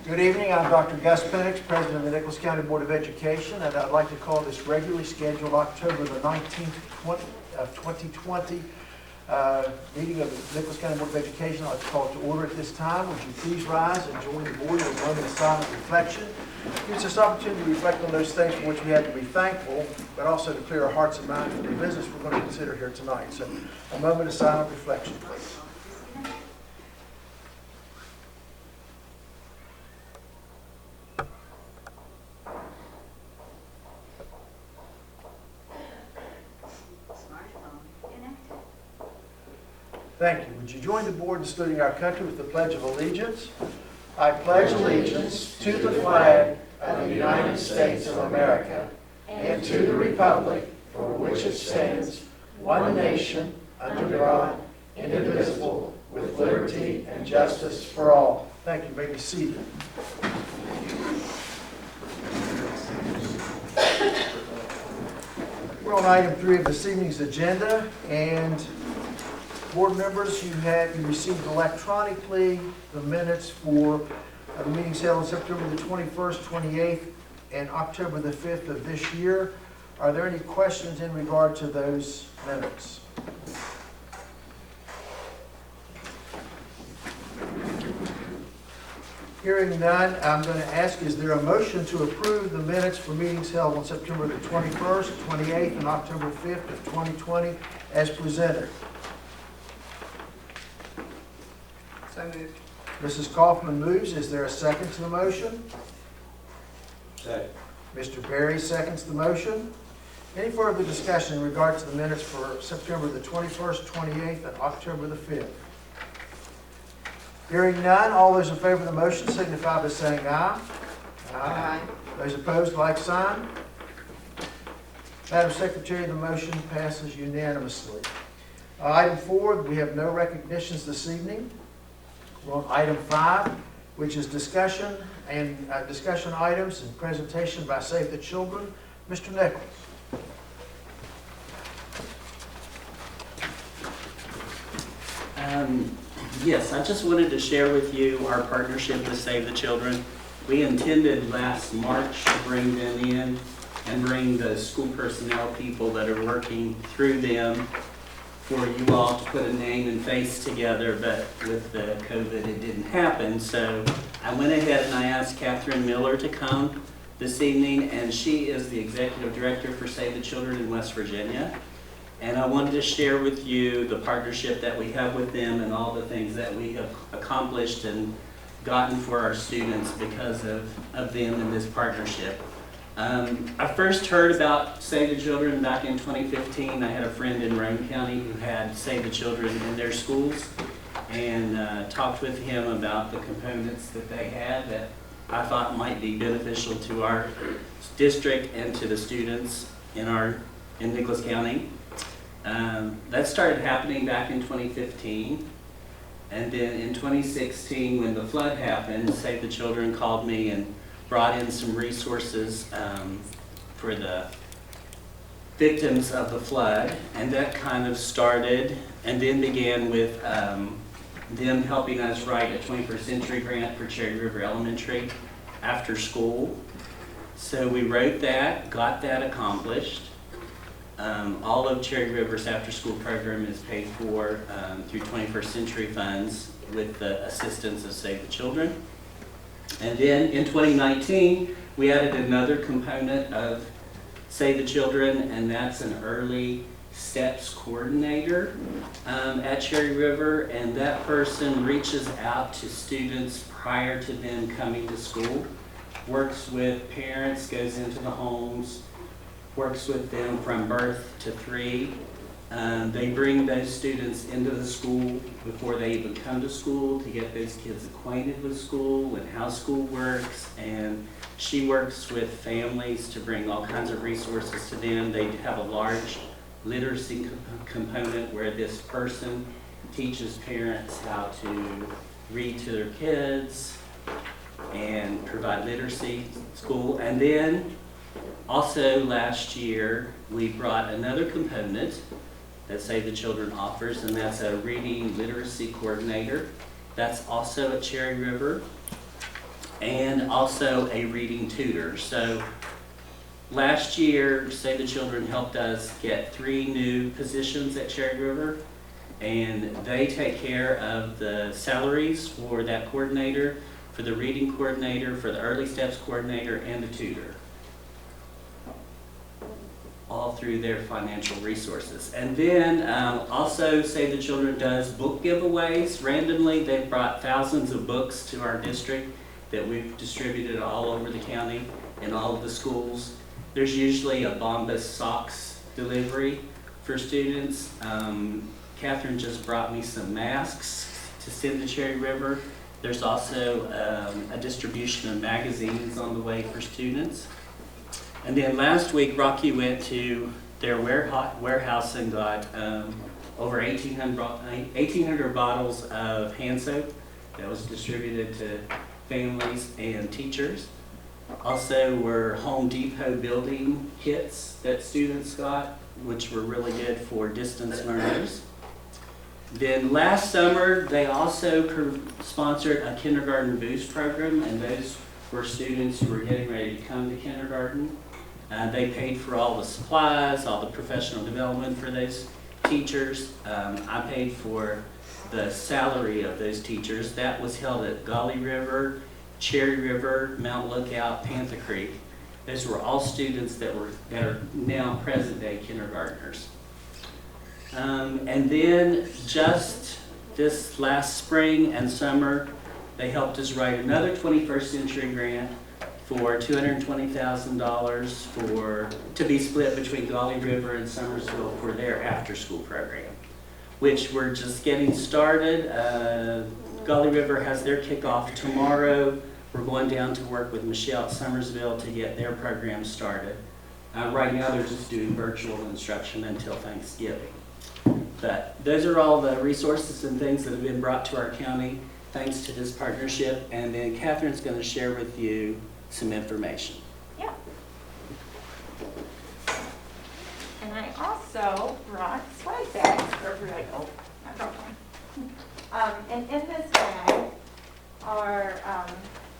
Good evening. I'm Dr. Gus Penix, President of the Nicholas County Board of Education, and I'd like to call this regularly scheduled October the 19th of 2020 meeting of the Nicholas County Board of Education. I'd like to call it to order at this time. Would you please rise and join the board in a moment of silent reflection? It gives us opportunity to reflect on those things for which we have to be thankful, but also to clear our hearts and minds for the business we're going to consider here tonight. So a moment of silent reflection, please. Thank you. Would you join the board in saluting our country with the Pledge of Allegiance? I pledge allegiance to the flag of the United States of America and to the republic for which it stands, one nation, under God, indivisible, with liberty and justice for all. Thank you. You may be seated. We're on item 3 of this evening's agenda, and board members, you received electronically the minutes for the meetings held on September the 21st, 28th, and October the 5th of this year. Are there any questions in regard to those minutes? Hearing none, I'm going to ask, is there a motion to approve the minutes for meetings held on September the 21st, 28th, and October 5th of 2020 as presented? So moved. Mrs. Kaufman moves. Is there a second to the motion? Second. Mr. Berry seconds the motion. Any further discussion in regard to the minutes for September the 21st, 28th, and October the 5th? Hearing none, all those in favor of the motion signify by saying aye. Aye. Those opposed, like sign. Madam Secretary, the motion passes unanimously. Item 4, we have no recognitions this evening. We're on item 5, which is discussion items and presentation by Save the Children. Mr. Nichols. Yes, I just wanted to share with you our partnership with Save the Children. We intended last March to bring them in and bring the school personnel people that are working through them for you all to put a name and face together, but with the COVID it didn't happen. So I went ahead and I asked Catherine Miller to come this evening, and she is the Executive Director for Save the Children in West Virginia. And I wanted to share with you the partnership that we have with them and all the things that we have accomplished and gotten for our students because of them and this partnership. I first heard about Save the Children back in 2015. I had a friend in Roane County who had Save the Children in their schools, and talked with him about the components that they had that I thought might be beneficial to our district and to the students in Nicholas County. That started happening back in 2015. And then in 2016, when the flood happened, Save the Children called me and brought in some resources for the victims of the flood. And that kind of started and then began with them helping us write a 21st Century grant for Cherry River Elementary after school. So we wrote that, got that accomplished. All of Cherry River's after-school program is paid for through 21st Century funds with the assistance of Save the Children. And then in 2019, we added another component of Save the Children, and that's an early steps coordinator at Cherry River, and that person reaches out to students prior to them coming to school, works with parents, goes into the homes, works with them from birth to 3. They bring those students into the school before they even come to school to get those kids acquainted with school and how school works. And she works with families to bring all kinds of resources to them. They have a large literacy component where this person teaches parents how to read to their kids and provide literacy school. And then also last year, we brought another component that Save the Children offers, and that's a reading literacy coordinator. That's also at Cherry River. and also a reading tutor. So last year, Save the Children helped us get 3 new positions at Cherry River, and they take care of the salaries for that coordinator, for the reading coordinator, for the early steps coordinator, and the tutor, all through their financial resources. And then also Save the Children does book giveaways randomly. They've brought thousands of books to our district that we've distributed all over the county in all of the schools. There's usually a Bombas socks delivery for students. Catherine just brought me some masks to send to Cherry River. There's also a distribution of magazines on the way for students. And then last week, Rocky went to their warehouse and got over 1,800 bottles of hand soap that was distributed to families and teachers. Also were Home Depot building kits that students got, which were really good for distance learners. Then last summer, they also sponsored a kindergarten boost program, and those were students who were getting ready to come to kindergarten. They paid for all the supplies, all the professional development for those teachers. I paid for the salary of those teachers. That was held at Golly River, Cherry River, Mount Lookout, Panther Creek. Those were all students that are now present-day kindergartners. And then just this last spring and summer, they helped us write another 21st Century grant for $220,000 to be split between Golly River and Summersville for their after-school program, which we're just getting started. Golly River has their kickoff tomorrow. We're going down to work with Michelle at Summersville to get their program started. Right now, they're just doing virtual instruction until Thanksgiving. But those are all the resources and things that have been brought to our county thanks to this partnership. And then Catherine's going to share with you some information. Yeah. And I also brought swag bags for everybody. Oh, I dropped one. And in this bag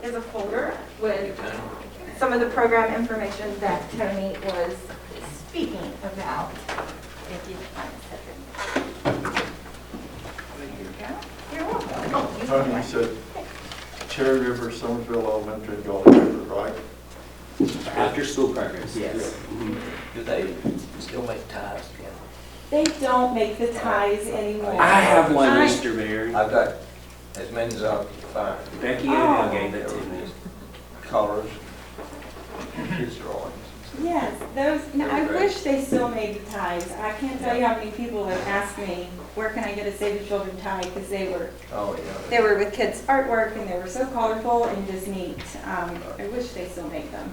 is a folder with some of the program information that Tony was speaking about. If you can set it. There you go. You're welcome. Oh, you Tony, can you said Cherry River, Summersville Elementary, and Golden River, right? After school programs, yes. Mhm. Do they still make ties together? They don't make the ties anymore. I have one, Mr. Mayor. I've got as many as I can find. Becky O'Neill gave it to me. Colors, kids' drawings. Yes, those, no, I wish they still made the ties. I can't tell you how many people have asked me, where can I get a Save the Children tie? Because they were with kids' artwork and they were so colorful and just neat. I wish they still made them.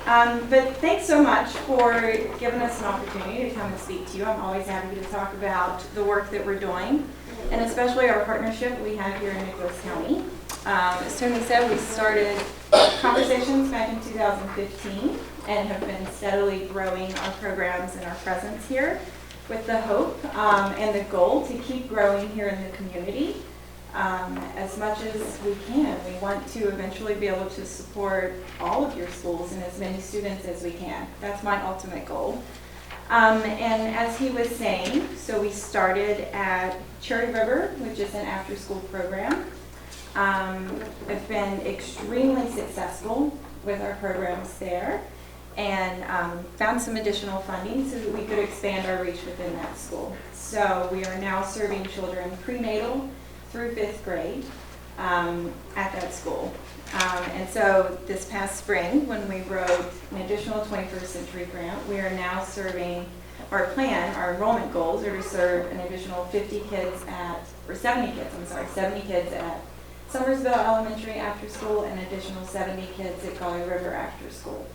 But thanks so much for giving us an opportunity to come and speak to you. I'm always happy to talk about the work that we're doing, and especially our partnership we have here in Nicholas County. As Tony said, we started conversations back in 2015 and have been steadily growing our programs and our presence here with the hope and the goal to keep growing here in the community as much as we can. We want to eventually be able to support all of your schools and as many students as we can. That's my ultimate goal. And as he was saying, so we started at Cherry River, which is an after-school program. I've been extremely successful with our programs there and found some additional funding so that we could expand our reach within that school. So we are now serving children prenatal through 5th grade at that school. And so this past spring, when we wrote an additional 21st Century grant, we are now serving, our enrollment goals are to serve an additional 70 kids at Summersville Elementary after school and an additional 70 kids at Golly River after school.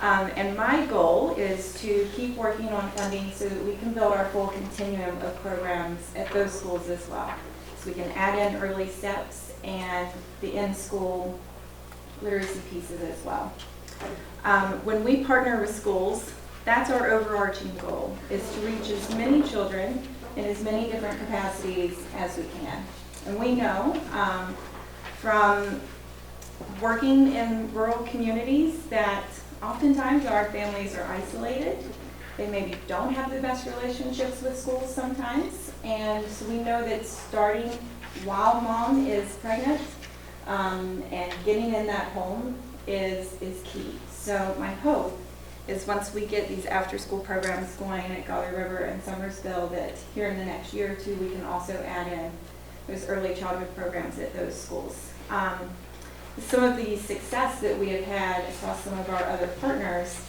And my goal is to keep working on funding so that we can build our full continuum of programs at those schools as well. So we can add in early steps and the in-school literacy pieces as well. When we partner with schools, that's our overarching goal, is to reach as many children in as many different capacities as we can. And we know from working in rural communities that oftentimes our families are isolated. They maybe don't have the best relationships with schools sometimes. And so we know that starting while mom is pregnant and getting in that home is key. So my hope is once we get these after-school programs going at Gauley River and Summersville, that here in the next year or two, we can also add in those early childhood programs at those schools. Some of the success that we have had across some of our other partners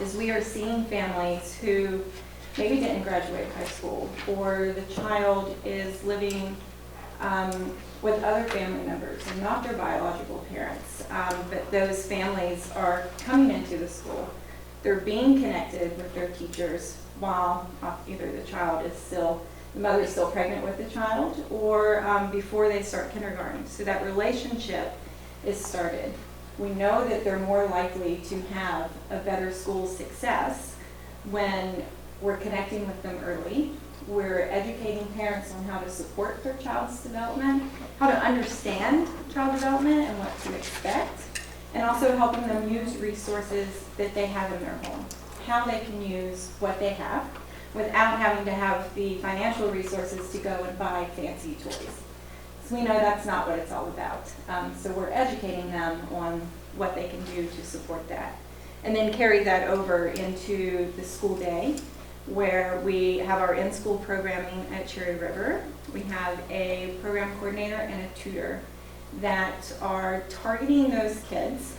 is we are seeing families who maybe didn't graduate high school, or the child is living with other family members and not their biological parents, but those families are coming into the school. They're being connected with their teachers while either the mother is still pregnant with the child, or before they start kindergarten. So that relationship is started. We know that they're more likely to have a better school success when we're connecting with them early. We're educating parents on how to support their child's development, how to understand child development and what to expect, and also helping them use resources that they have in their home, how they can use what they have without having to have the financial resources to go and buy fancy toys. So we know that's not what it's all about. So we're educating them on what they can do to support that. And then carry that over into the school day, where we have our in-school programming at Cherry River. We have a program coordinator and a tutor that are targeting those kids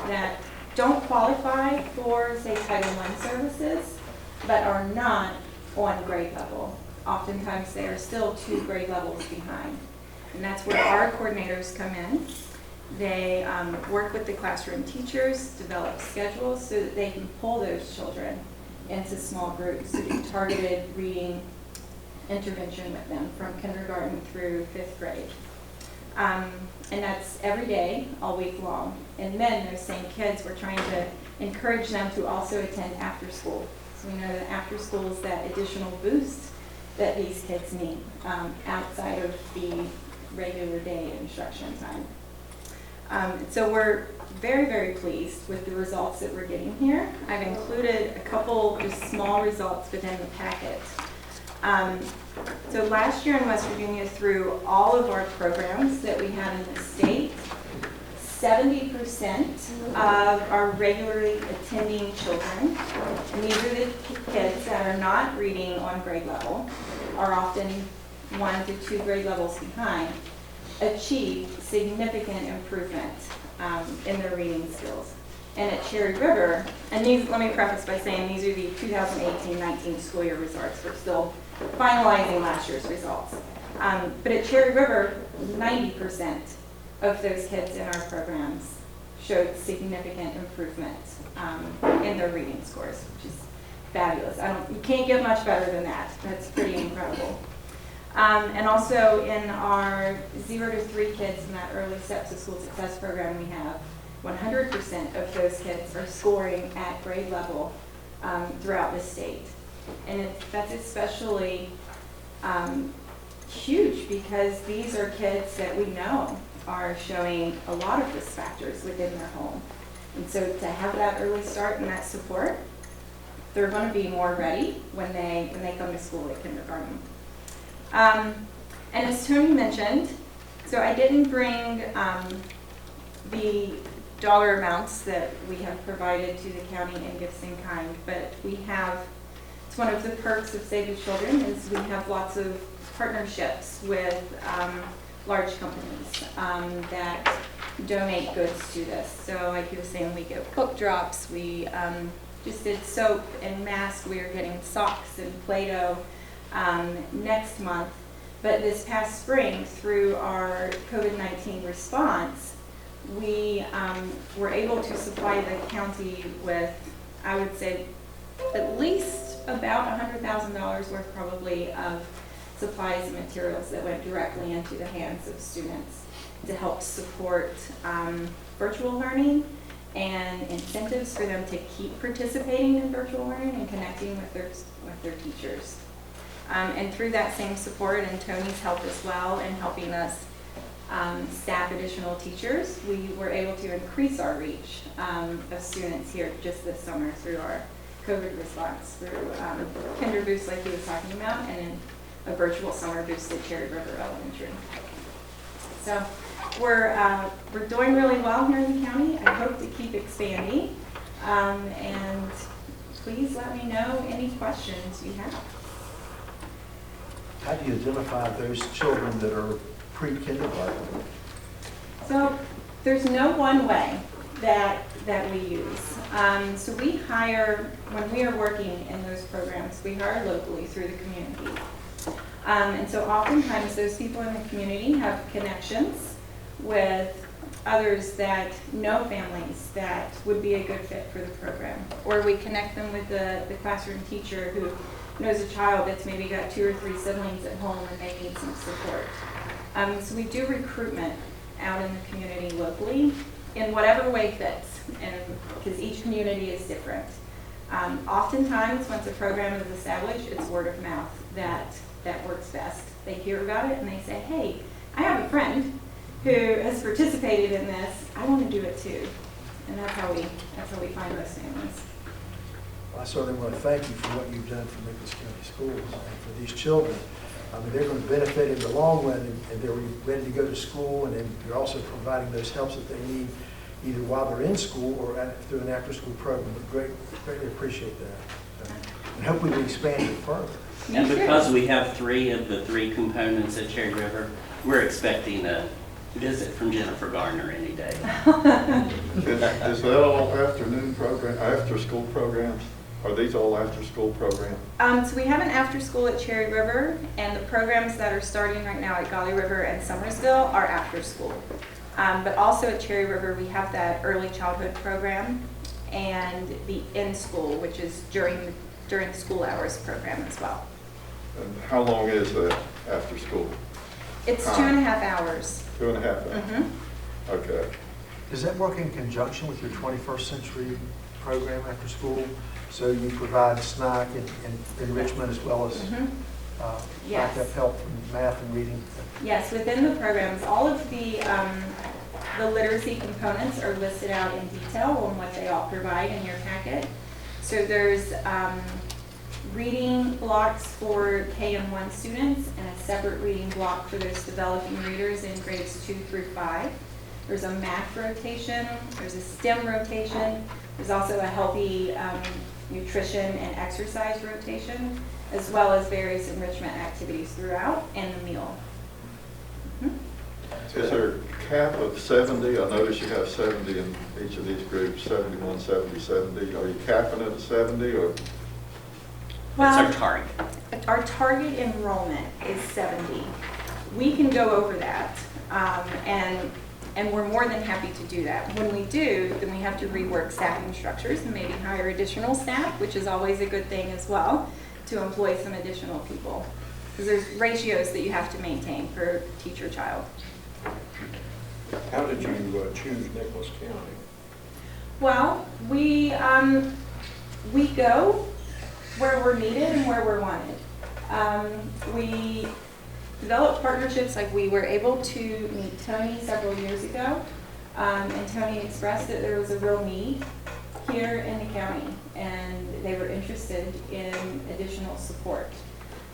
that don't qualify for, say, Title I services, but are not on grade level. Oftentimes they are still 2 grade levels behind. And that's where our coordinators come in. They work with the classroom teachers, develop schedules so that they can pull those children into small groups to do targeted reading intervention with them from kindergarten through 5th grade. And that's every day, all week long. And then those same kids, we're trying to encourage them to also attend after school. So we know that after school is that additional boost that these kids need outside of the regular day instruction time. So we're very, very pleased with the results that we're getting here. I've included a couple just small results within the packet. So last year in West Virginia, through all of our programs that we have in the state, 70% of our regularly attending children, and these are the kids that are not reading on grade level, are often 1 to 2 grade levels behind, achieve significant improvement in their reading skills. And at Cherry River, and these, let me preface by saying these are the 2018-19 school year results. We're still finalizing last year's results. But at Cherry River, 90% of those kids in our programs showed significant improvement in their reading scores, which is fabulous. You can't get much better than that. That's pretty incredible. And also in our 0 to 3 kids in that early steps to school success program, we have 100% of those kids are scoring at grade level throughout the state. And that's especially huge because these are kids that we know are showing a lot of risk factors within their home. And so to have that early start and that support, they're going to be more ready when they come to school at kindergarten. And as Tony mentioned, so I didn't bring the dollar amounts that we have provided to the county in gifts in kind, but we have, it's one of the perks of Save the Children is we have lots of partnerships with large companies that donate goods to this. So like you were saying, we get book drops, we just did soap and masks, we are getting socks and Play-Doh next month. But this past spring, through our COVID-19 response, we were able to supply the county with, I would say, at least about $100,000 worth probably of supplies and materials that went directly into the hands of students to help support virtual learning and incentives for them to keep participating in virtual learning and connecting with their teachers. And through that same support and Tony's help as well in helping us staff additional teachers, we were able to increase our reach of students here just this summer through our COVID response, through Kinder Boost like he was talking about, and in a virtual summer boost at Cherry River Elementary. So we're doing really well here in the county. I hope to keep expanding. And please let me know any questions you have. How do you identify those children that are pre-kindergarten? So there's no one way that we use. So we hire, when we are working in those programs, we hire locally through the community. And so oftentimes those people in the community have connections with others that know families that would be a good fit for the program. Or we connect them with the classroom teacher who knows a child that's maybe got 2 or 3 siblings at home and they need some support. So we do recruitment out in the community locally in whatever way fits, and because each community is different. Oftentimes, once a program is established, it's word of mouth that works best. They hear about it and they say, hey, I have a friend who has participated in this. I want to do it too. And that's how we find those families. Well, I certainly want to thank you for what you've done for Nicholas County Schools and for these children. I mean, they're going to benefit in the long run, and they're ready to go to school, and then you're also providing those helps that they need either while they're in school or through an after-school program. But greatly appreciate that. And hopefully we expand it further. And because we have 3 of the 3 components at Cherry River, we're expecting a visit from Jennifer Garner any day. Is that all afternoon program, after-school programs? Are these all after-school programs? So we have an after school at Cherry River, and the programs that are starting right now at Golly River and Summersville are after school. But also at Cherry River, we have that early childhood program and the in-school, which is during the school hours program as well. And how long is that after school? It's 2.5 hours. 2.5 hours? Mm-hmm. Okay. Does that work in conjunction with your 21st century program after school? So you provide snack and enrichment as well as Yes. backup help from math and reading? Yes, within the programs, all of the literacy components are listed out in detail on what they all provide in your packet. So there's reading blocks for K and 1 students and a separate reading block for those developing readers in grades 2 through 5. There's a math rotation, there's a STEM rotation, there's also a healthy nutrition and exercise rotation, as well as various enrichment activities throughout and the meal. Is there a cap of 70? I notice you have 70 in each of these groups, 71, 70, 70. Are you capping it at 70 or? That's our target. Our target enrollment is 70. We can go over that, and we're more than happy to do that. When we do, then we have to rework staffing structures and maybe hire additional staff, which is always a good thing as well, to employ some additional people. Because there's ratios that you have to maintain for teacher-child. How did you choose Nicholas County? Well, we go where we're needed and where we're wanted. We developed partnerships, like we were able to meet Tony several years ago, and Tony expressed that there was a real need here in the county, and they were interested in additional support.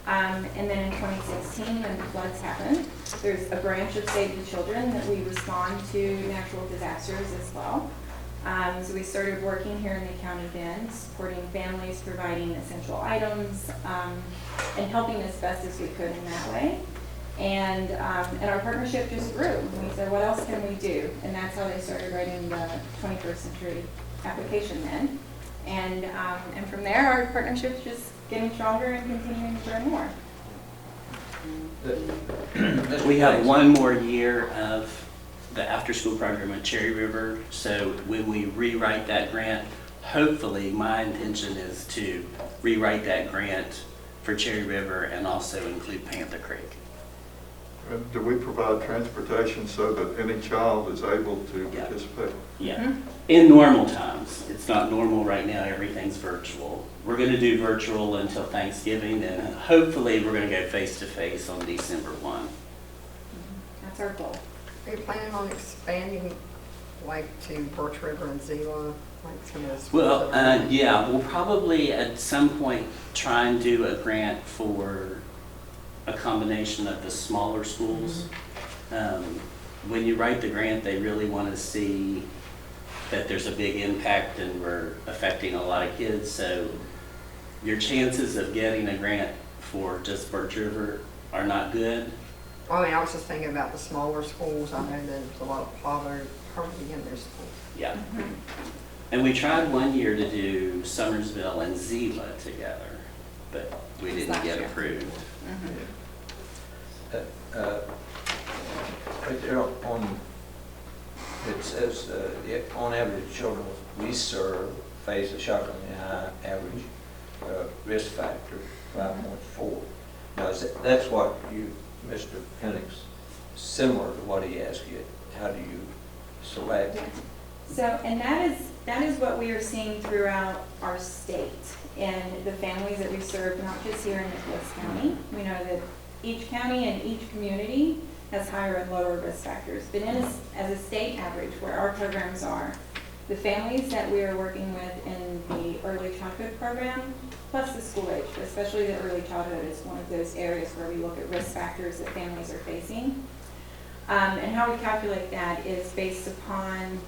And then in 2016, when the floods happened, there's a branch of Save the Children that we respond to natural disasters as well. So we started working here in the county then, supporting families, providing essential items, and helping as best as we could in that way. And our partnership just grew. We said, what else can we do? And that's how they started writing the 21st century application then. And from there, our partnership's just getting stronger and continuing to grow more. We have 1 more year of the after-school program at Cherry River, so when we rewrite that grant, hopefully my intention is to rewrite that grant for Cherry River and also include Panther Creek. And do we provide transportation so that any child is able to participate? Yeah, in normal times. It's not normal right now, everything's virtual. We're going to do virtual until Thanksgiving, and hopefully we're going to go face-to-face on December 1. That's our goal. Are you planning on expanding like to Birch River and Zila, like some of those? Well, yeah, we'll probably at some point try and do a grant for a combination of the smaller schools. When you write the grant, they really want to see that there's a big impact and we're affecting a lot of kids. So your chances of getting a grant for just Birch River are not good. I mean, I was just thinking about the smaller schools. I know that there's a lot of poverty in their schools. Yeah. And we tried one year to do Summersville and Zila together, but we didn't Last get year. approved. Right there on, it says, on average, children we serve face a shockingly high average risk factor, 5.4. Now, that's what you, Mr. Penix, similar to what he asked you, how do you select? So, and that is what we are seeing throughout our state and the families that we serve, not just here in Nicholas County. We know that each county and each community has higher and lower risk factors. But as a state average, where our programs are, the families that we are working with in the early childhood program, plus the school age, but especially the early childhood is one of those areas where we look at risk factors that families are facing. And how we calculate that is based upon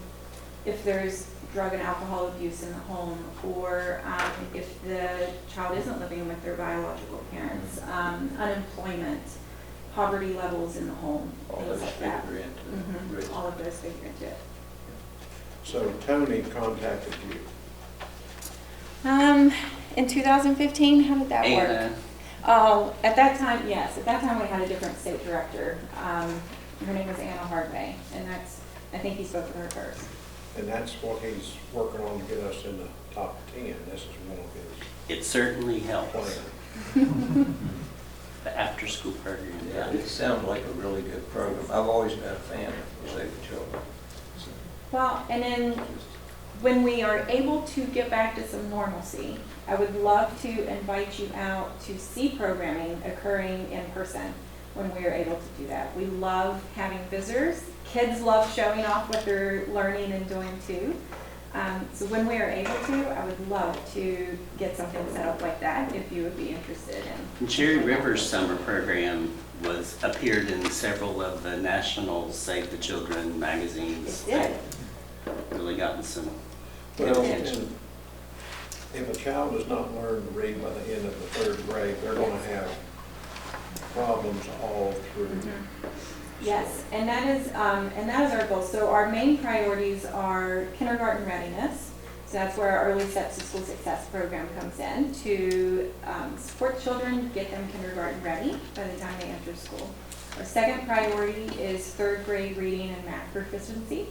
if there's drug and alcohol abuse in the home, or if the child isn't living with their biological parents, unemployment, poverty levels in the home, All things those like that. figure into risk. All of those figure into it. So Tony contacted you. In 2015, how did that work? Anna, Oh, at that time, yes. At that time, we had a different state director. Her name was Anna Hardway, and I think he spoke to her first. And that's what he's working on to get us in the top 10. This is one of his it certainly helps. plans. The after-school program. Yeah, it sounds like a really good program. I've always been a fan of Save the Children. Well, and then when we are able to get back to some normalcy, I would love to invite you out to see programming occurring in person when we are able to do that. We love having visitors. Kids love showing off what they're learning and doing too. So when we are able to, I would love to get something set up like that if you would be interested in. And Cherry River's summer program appeared in several of the national Save the Children magazines. It did. Really gotten some good Well, attention. and if a child does not learn to read by the end of the 3rd grade, they're going to have problems all through. Yes, and that is our goal. So our main priorities are kindergarten readiness. So that's where our early steps to school success program comes in to support children, get them kindergarten ready by the time they enter school. Our second priority is 3rd grade reading and math proficiency,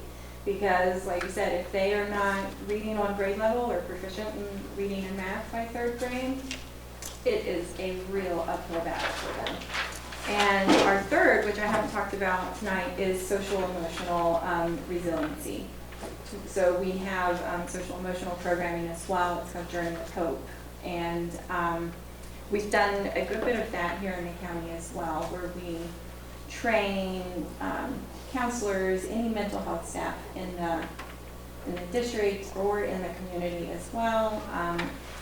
because like you said, if they are not reading on grade level or proficient in reading and math by 3rd grade, it is a real uphill battle for them. And our third, which I haven't talked about tonight, is social emotional resiliency. So we have social emotional programming as well. It's called Journey to Hope. And we've done a good bit of that here in the county as well, where we train counselors, any mental health staff in the district or in the community as well,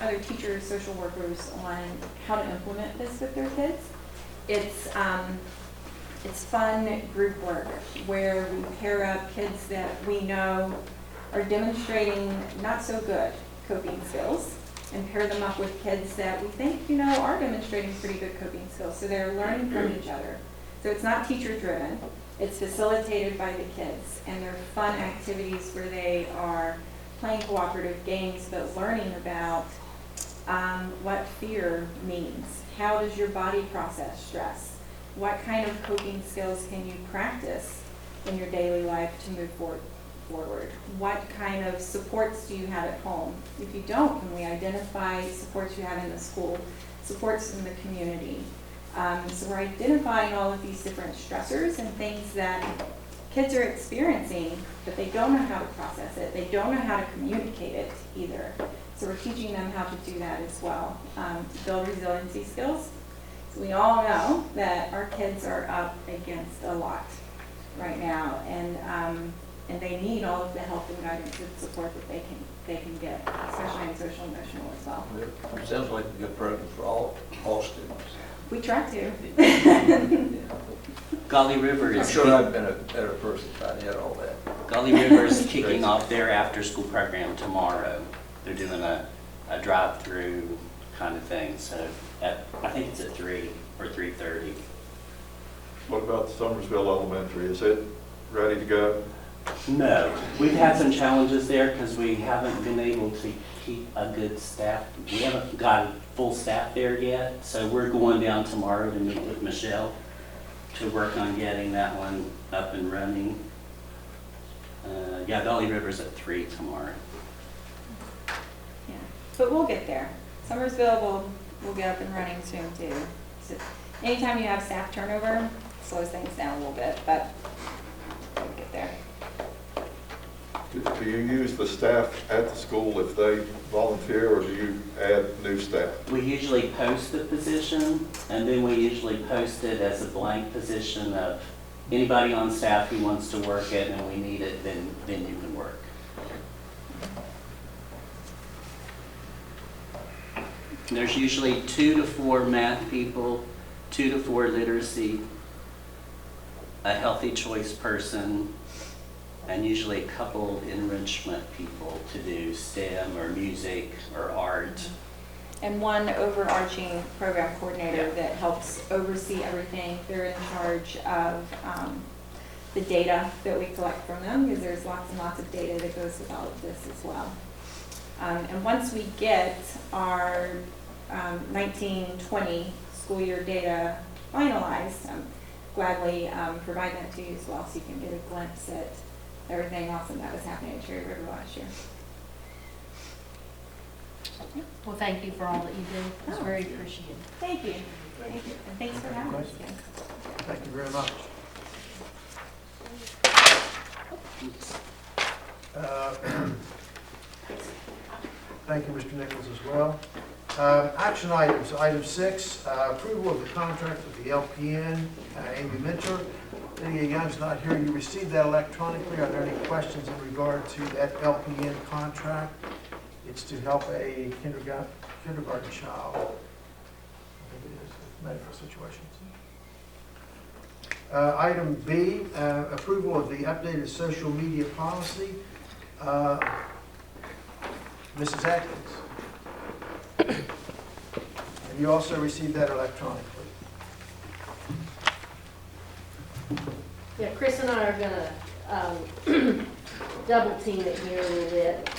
other teachers, social workers on how to implement this with their kids. It's fun group work where we pair up kids that we know are demonstrating not so good coping skills and pair them up with kids that we think, are demonstrating pretty good coping skills. So they're learning from each other. So it's not teacher driven. It's facilitated by the kids, and they're fun activities where they are playing cooperative games but learning about what fear means. How does your body process stress? What kind of coping skills can you practice in your daily life to move forward? What kind of supports do you have at home? If you don't, can we identify supports you have in the school, supports in the community? So we're identifying all of these different stressors and things that kids are experiencing, but they don't know how to process it. They don't know how to communicate it either. So we're teaching them how to do that as well, to build resiliency skills. So we all know that our kids are up against a lot. right now, and they need all of the help and guidance and support that they can get, especially in social and emotional as well. It sounds like a good program for all students. We try to. Golly River I'm is, sure I'd been a better person if I'd had all that. Golly River is kicking off their after-school program tomorrow. They're doing a drive-through kind of thing, so I think it's at 3 or 3:30. What about Summersville Elementary? Is it ready to go? No, we've had some challenges there because we haven't been able to keep a good staff. We haven't gotten full staff there yet, so we're going down tomorrow to meet with Michelle to work on getting that one up and running. Yeah, Golly River's at 3 tomorrow. Yeah, but we'll get there. Summersville will get up and running soon too. So anytime you have staff turnover, it slows things down a little bit, but we'll get there. Do you use the staff at the school if they volunteer, or do you add new staff? We usually post the position, and then we usually post it as a blank position of anybody on staff who wants to work it and we need it, then you can work. There's usually 2 to 4 math people, 2 to 4 literacy, a healthy choice person, and usually a couple enrichment people to do STEM or music or art. And one overarching program coordinator Yeah. that helps oversee everything. They're in charge of the data that we collect from them, because there's lots and lots of data that goes with all of this as well. And once we get our 19-20 school year data finalized, gladly provide that to you as well, so you can get a glimpse at everything awesome that was happening at Cherry River last year. Well, thank you for all that you do. It's Oh. very appreciated. Thank you. Thank you. And thanks for having us again. Thank you very much. Thank you, Mr. Nichols, as well. Action items. Item 6, approval of the contract with the LPN, Amy Minter. Lydia Young's not here. You received that electronically. Are there any questions in regard to that LPN contract? It's to help a kindergarten child. I think it is, medical situations. Item B, approval of the updated social media policy. Mrs. Atkins. And you also received that electronically. Yeah, Chris and I are gonna double team it here a little bit.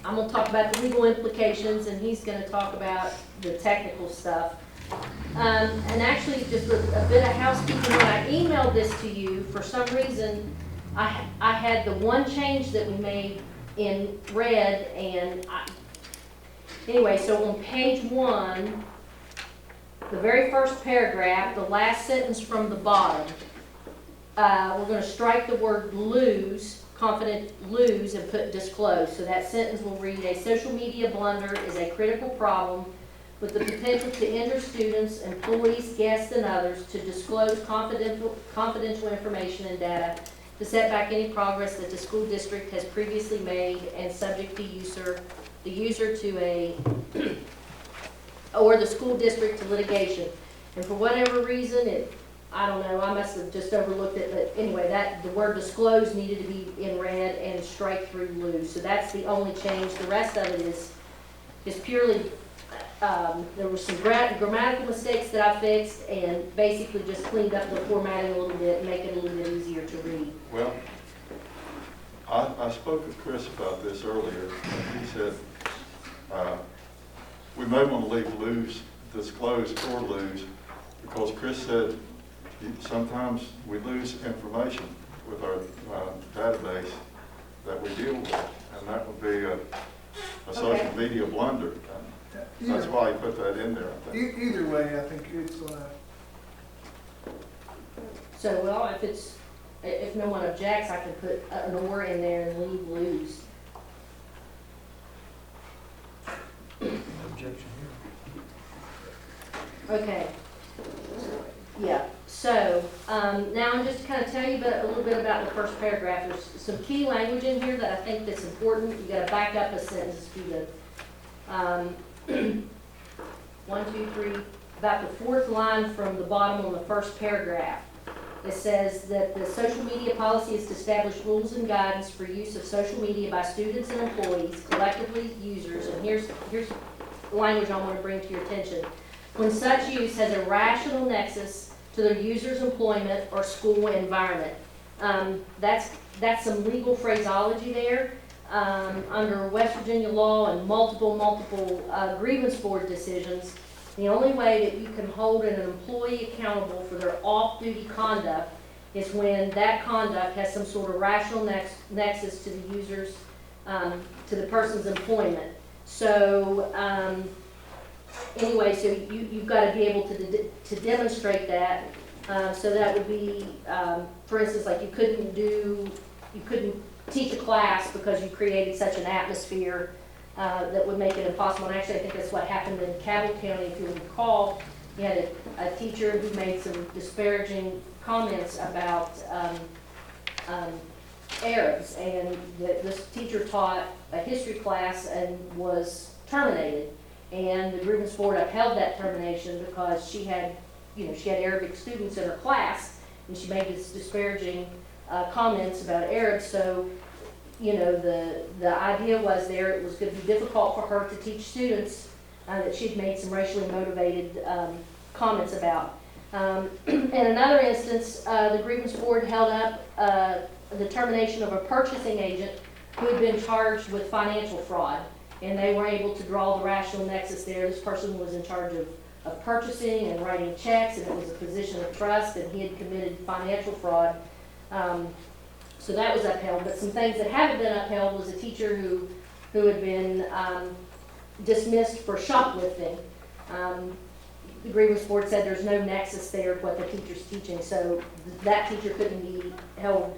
I'm gonna talk about the legal implications, and he's gonna talk about the technical stuff. And actually, just a bit of housekeeping. When I emailed this to you, for some reason, I had the one change that we made in red, and anyway, so on page 1, the very first paragraph, the last sentence from the bottom, we're going to strike the word lose, confident lose, and put disclose. So that sentence will read, a social media blunder is a critical problem with the potential to injure students, employees, guests, and others, to disclose confidential information and data, to set back any progress that the school district has previously made, and subject the user to a, or the school district to litigation. And for whatever reason, I don't know, I must have just overlooked it, but anyway, the word disclose needed to be in red and strike through lose. So that's the only change. The rest of it is purely, there were some grammatical mistakes that I fixed, and basically just cleaned up the formatting a little bit and make it a little bit easier to read. Well, I spoke with Chris about this earlier. He said, we may want to leave disclose or lose, because Chris said sometimes we lose information with our database that we deal with, and that would be a social media blunder. That's why he put that in there, I think. Either way, I think it's, So, well, if no one objects, I can put an or in there and leave lose. No objection here. Okay. Yeah, So, now I'm just to kind of tell you a little bit about the first paragraph. There's some key language in here that I think that's important. You gotta back up a sentence to the, 1, 2, 3, about the fourth line from the bottom on the first paragraph. It says that the social media policy is to establish rules and guidance for use of social media by students and employees, collectively users, and here's the language I want to bring to your attention. When such use has a rational nexus to their user's employment or school environment. That's some legal phraseology there. Under West Virginia law and multiple grievance board decisions, the only way that you can hold an employee accountable for their off-duty conduct is when that conduct has some sort of rational nexus to the user's, to the person's employment. So, anyway, so you've got to be able to demonstrate that. So that would be, for instance, like you couldn't teach a class because you created such an atmosphere that would make it impossible. And actually, I think that's what happened in Cabell County. If you recall, you had a teacher who made some disparaging comments about Arabs, and this teacher taught a history class and was terminated. And the grievance board upheld that termination because she had Arabic students in her class, and she made these disparaging comments about Arabs. So, the idea was it was going to be difficult for her to teach students that she'd made some racially motivated comments about. In another instance, the grievance board held up the termination of a purchasing agent who had been charged with financial fraud. And they were able to draw the rational nexus there. This person was in charge of purchasing and writing checks, and it was a position of trust, and he had committed financial fraud. So that was upheld. But some things that haven't been upheld was a teacher who had been dismissed for shoplifting. The grievance board said there's no nexus there to what the teacher's teaching, so that teacher couldn't be held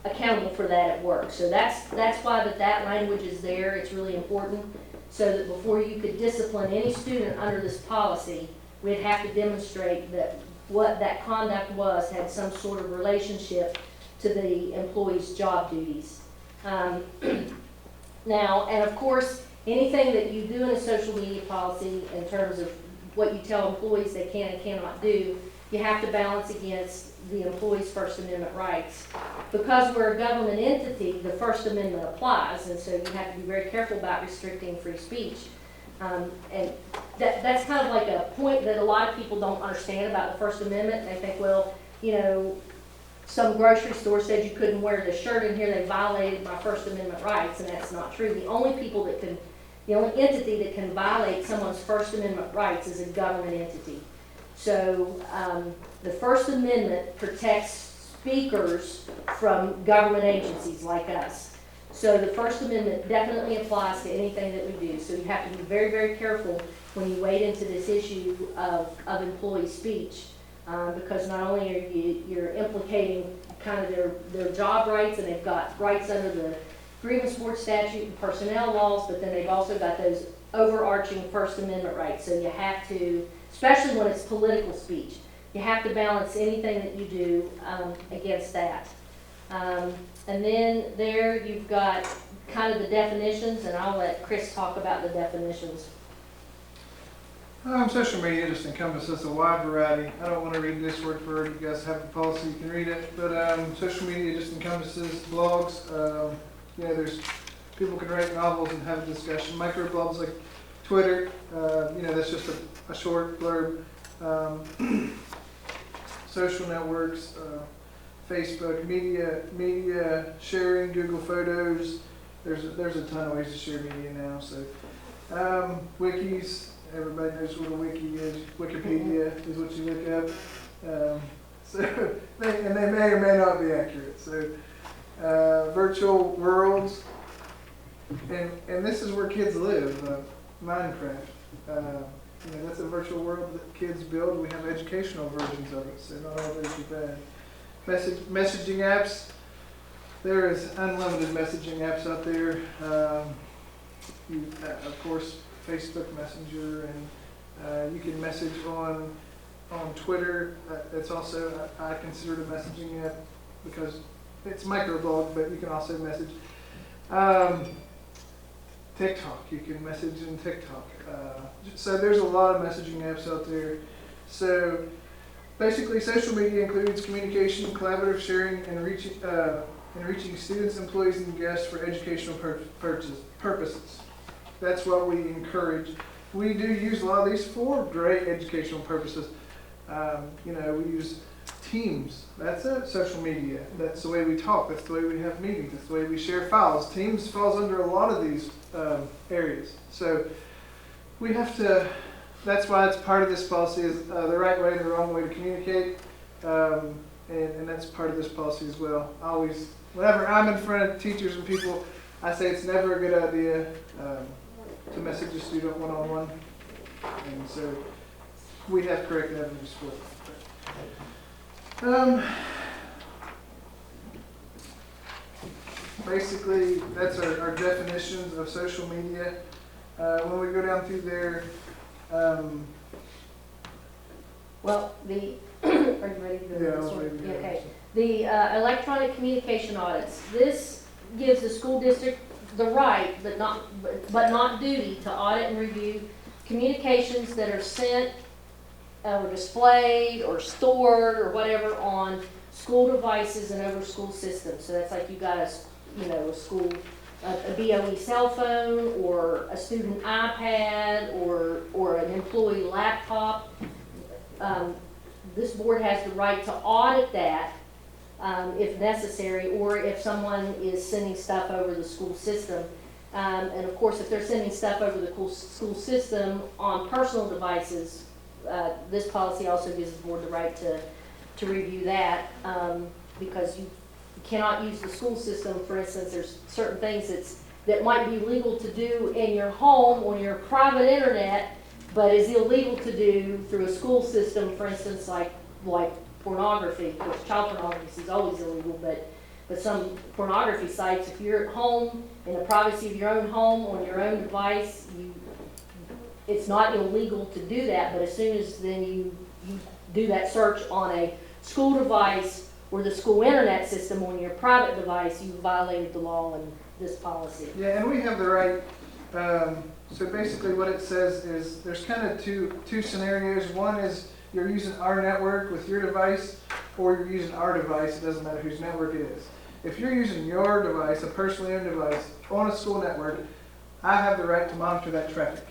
accountable for that at work. So that's why that language is there. It's really important, so that before you could discipline any student under this policy, we'd have to demonstrate that what that conduct was had some sort of relationship to the employee's job duties. Now, and of course, anything that you do in a social media policy in terms of what you tell employees they can and cannot do, you have to balance against the employee's First Amendment rights. Because we're a government entity, the First Amendment applies, and so you have to be very careful about restricting free speech. And that's kind of like a point that a lot of people don't understand about the First Amendment. They think, well, some grocery store said you couldn't wear this shirt in here, they violated my First Amendment rights, and that's not true. The only entity that can violate someone's First Amendment rights is a government entity. So the First Amendment protects speakers from government agencies like us. So the First Amendment definitely applies to anything that we do. So you have to be very, very careful when you wade into this issue of employee speech, because not only are you're implicating kind of their job rights, and they've got rights under the grievance board statute and personnel laws, but then they've also got those overarching First Amendment rights. So you have to, especially when it's political speech, you have to balance anything that you do against that. And then there you've got kind of the definitions, and I'll let Chris talk about the definitions. Social media just encompasses a wide variety. I don't want to read this word for word. You guys have the policy, you can read it. But social media just encompasses blogs. There's people can write novels and have a discussion. Microblogs like Twitter, that's just a short blurb. Social networks, Facebook, media sharing, Google Photos. There's a ton of ways to share media now. So wikis. Everybody knows what a wiki is. Wikipedia is what you look up. They may or may not be accurate. So virtual worlds, and this is where kids live. Minecraft. That's a virtual world that kids build. We have educational versions of it, so not all those are bad. Messaging apps. There is unlimited messaging apps out there. Of course, Facebook Messenger, and you can message on on Twitter. It's also, I consider it a messaging app because it's microblog, but you can also message. TikTok, you can message in TikTok. So there's a lot of messaging apps out there. So basically, social media includes communication, collaborative sharing, and reaching students, employees, and guests for educational purposes. That's what we encourage. We do use a lot of these for great educational purposes. We use Teams. That's it. Social media. That's the way we talk. That's the way we have meetings. That's the way we share files. Teams falls under a lot of these areas. So we have to. That's why it's part of this policy is the right way and the wrong way to communicate, and that's part of this policy as well. Always, whenever I'm in front of teachers and people, I say it's never a good idea to message a student one-on-one, and so we have correct evidence for it. Basically, that's our definitions of social media. When we go down through there, Well, are you ready to go? Yeah, I was ready to go. Okay. The electronic communication audits. This gives the school district the right, but not duty, to audit and review communications that are sent or displayed or stored or whatever on school devices and over school systems. So that's like you got a BOE cell phone or a student iPad or an employee laptop. This board has the right to audit that if necessary, or if someone is sending stuff over the school system. And of course, if they're sending stuff over the school system on personal devices, this policy also gives the board the right to review that, because you cannot use the school system. For instance, there's certain things that might be legal to do in your home on your private internet, but is illegal to do through a school system. For instance, like pornography. Of course, child pornography is always illegal, but some pornography sites, if you're at home in the privacy of your own home on your own device, it's not illegal to do that. But as soon as then you do that search on a school device or the school internet system on your private device, you violated the law in this policy. Yeah, and we have the right. So basically, what it says is there's kind of two scenarios. One is you're using our network with your device, or you're using our device. It doesn't matter whose network it is. If you're using your device, a personally owned device, on a school network, I have the right to monitor that traffic.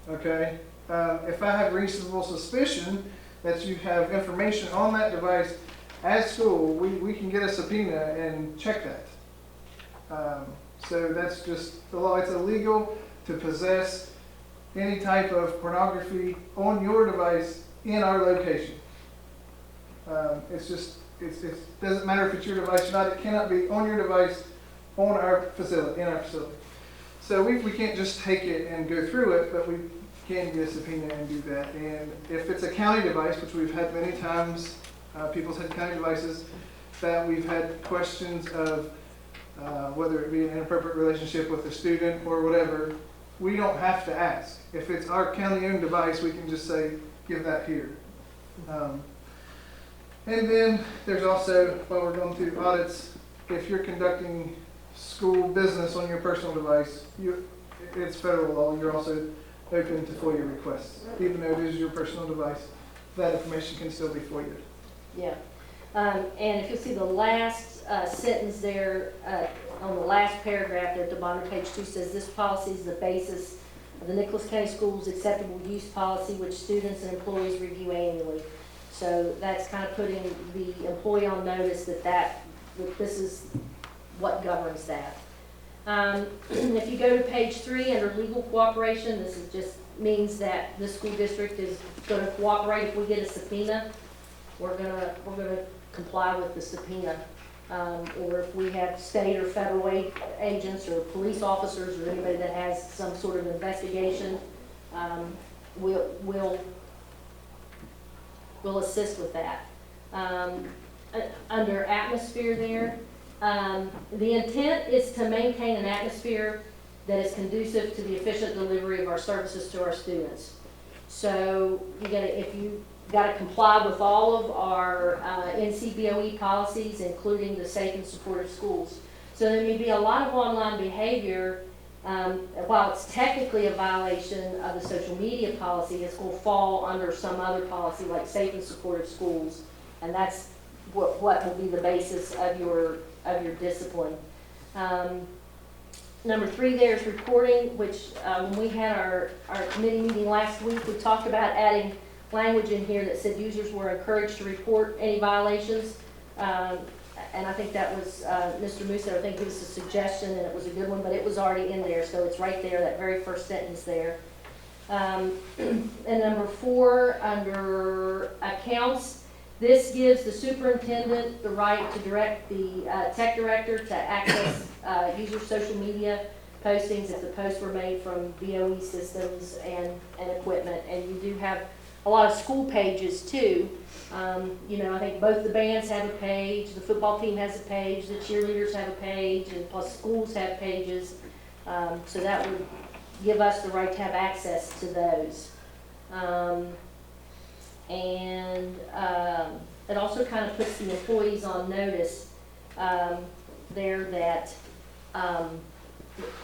Okay? If I have reasonable suspicion that you have information on that device at school, we can get a subpoena and check that. So that's just the law. It's illegal to possess any type of pornography on your device in our location. It doesn't matter if it's your device or not. It cannot be on your device on our facility, in our facility. So we can't just take it and go through it, but we can get a subpoena and do that. And if it's a county device, which we've had many times, people's had county devices, that we've had questions of whether it be an inappropriate relationship with a student or whatever, we don't have to ask. If it's our county-owned device, we can just say, give that here. And then there's also, while we're going through audits, if you're conducting school business on your personal device, it's federal law, you're also open to FOIA requests. Even though it is your personal device, that information can still be FOIA'd. Yeah. And if you see the last sentence there, on the last paragraph there at the bottom of page 2 says, this policy is the basis of the Nicholas County Schools acceptable use policy, which students and employees review annually. So that's kind of putting the employee on notice that this is what governs that. If you go to page 3 under legal cooperation, this just means that the school district is going to cooperate. If we get a subpoena, we're gonna comply with the subpoena. Or if we have state or federal agents or police officers or anybody that has some sort of investigation, we'll assist with that. Under atmosphere there, the intent is to maintain an atmosphere that is conducive to the efficient delivery of our services to our students. So if got to comply with all of our NCBOE policies, including the safe and supportive schools. So there may be a lot of online behavior, while it's technically a violation of the social media policy, it's going to fall under some other policy like safe and supportive schools, and that's what will be the basis of your discipline. Number 3 there is reporting, which when we had our committee meeting last week, we talked about adding language in here that said users were encouraged to report any violations. And I think that was Mr. Musso, I think it was a suggestion and it was a good one, but it was already in there, so it's right there, that very first sentence there. And number 4, under accounts, this gives the superintendent the right to direct the tech director to access user social media postings if the posts were made from BOE systems and equipment. And you do have a lot of school pages too. You know, I think both the bands have a page, the football team has a page, the cheerleaders have a page, and plus schools have pages. So that would give us the right to have access to those. It also kind of puts the employees on notice there that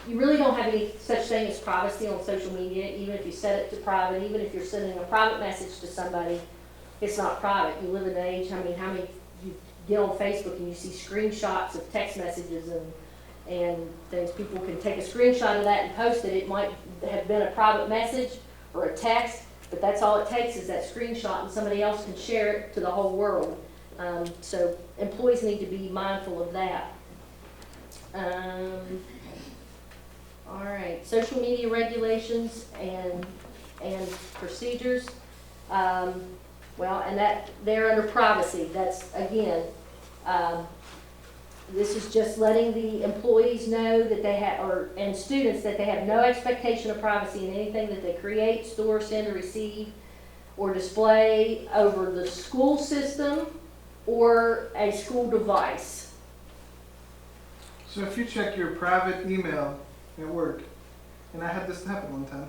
you really don't have any such thing as privacy on social media, even if you set it to private, even if you're sending a private message to somebody, it's not private. You live in an age, how many you get on Facebook and you see screenshots of text messages and things. People can take a screenshot of that and post it. It might have been a private message or a text, but that's all it takes is that screenshot and somebody else can share it to the whole world. So employees need to be mindful of that. All right, social media regulations and procedures. Well, and that they're under privacy. That's again, this is just letting the employees know that they have, and students that they have no expectation of privacy in anything that they create, store, send, or receive, or display over the school system or a school device. So if you check your private email at work, and I had this happen one time,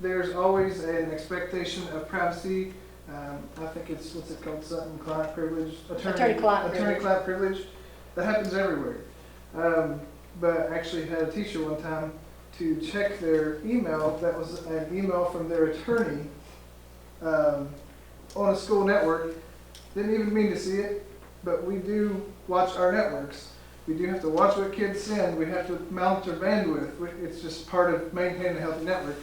there's always an expectation of privacy. I think it's, what's it called, something, client privilege? Attorney-client privilege. That happens everywhere. But I actually had a teacher one time to check their email. That was an email from their attorney on a school network. Didn't even mean to see it, but we do watch our networks. We do have to watch what kids send. We have to monitor bandwidth. It's just part of maintaining a healthy network.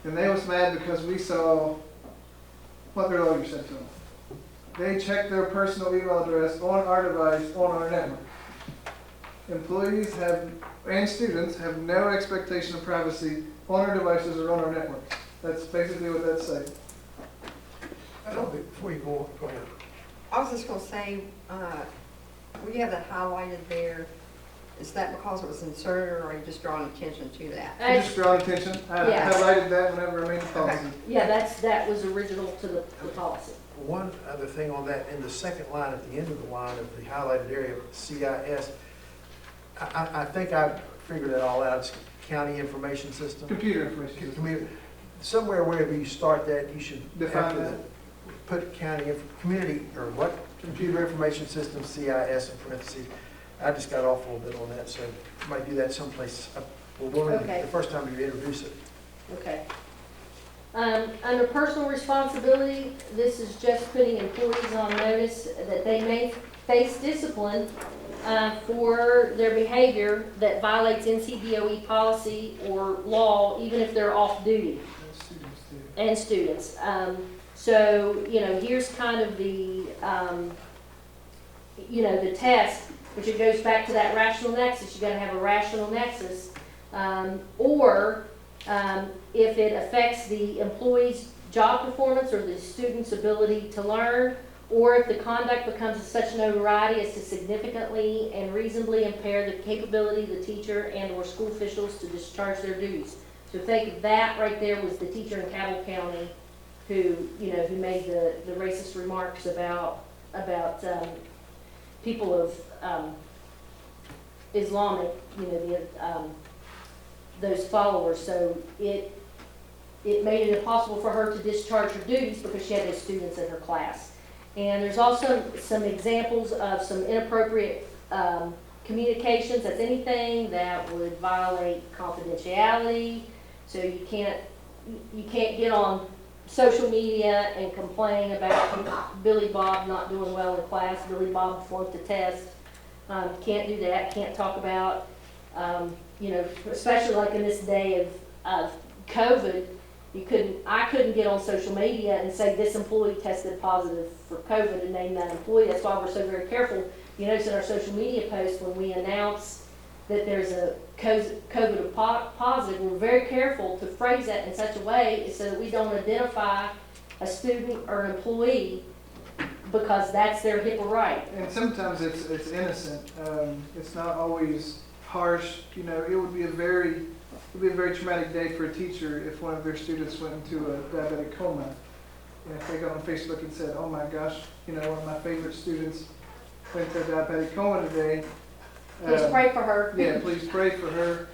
And they was mad because we saw what their lawyer said to them. They checked their personal email address on our device, on our network. Employees have, and students have no expectation of privacy on our devices or on our networks. That's basically what that's saying. Before you go ahead. I was just gonna say, we have that highlighted there. Is that because it was inserted, or are you just drawing attention to that? I just draw attention. I Yeah. highlighted that whenever I made the policy. Okay. Yeah, that was original to the policy. One other thing on that, in the second line, at the end of the line of the highlighted area, CIS, I think I figured it all out. It's county information system. Computer information system. Somewhere wherever you start that, you should Define after that. put community, or what? Computer information system, CIS in parentheses. I just got off a little bit on that, so you might do that someplace. We'll learn Okay. the first time you introduce it. Okay. Under personal responsibility, this is just putting employees on notice that they may face discipline for their behavior that violates NCBOE policy or law, even if they're off duty. And students. So, you know, here's kind of the, you know, the test, which it goes back to that rational nexus. You got to have a rational nexus. If it affects the employee's job performance or the student's ability to learn, or if the conduct becomes of such notoriety as to significantly and reasonably impair the capability of the teacher and or school officials to discharge their duties. So think that right there was the teacher in Cabell County who, you know, who made the racist remarks about people of Islamic, you know, those followers. So it made it impossible for her to discharge her duties because she had those students in her class. And there's also some examples of some inappropriate communications. That's anything that would violate confidentiality. So you can't get on social media and complain about Billy Bob not doing well in class, Billy Bob flunked a test. Can't do that, can't talk about, especially like in this day of COVID, I couldn't get on social media and say this employee tested positive for COVID and name that employee. That's why we're so very careful. You notice in our social media posts when we announce that there's a COVID positive, we're very careful to phrase that in such a way so that we don't identify a student or employee because that's their HIPAA right. And sometimes it's innocent. It's not always harsh. It would be a very traumatic day for a teacher if one of their students went into a diabetic coma. And if they got on Facebook and said, "Oh my gosh, one of my favorite students went to a diabetic coma today." Please pray for her. Yeah, please pray for her.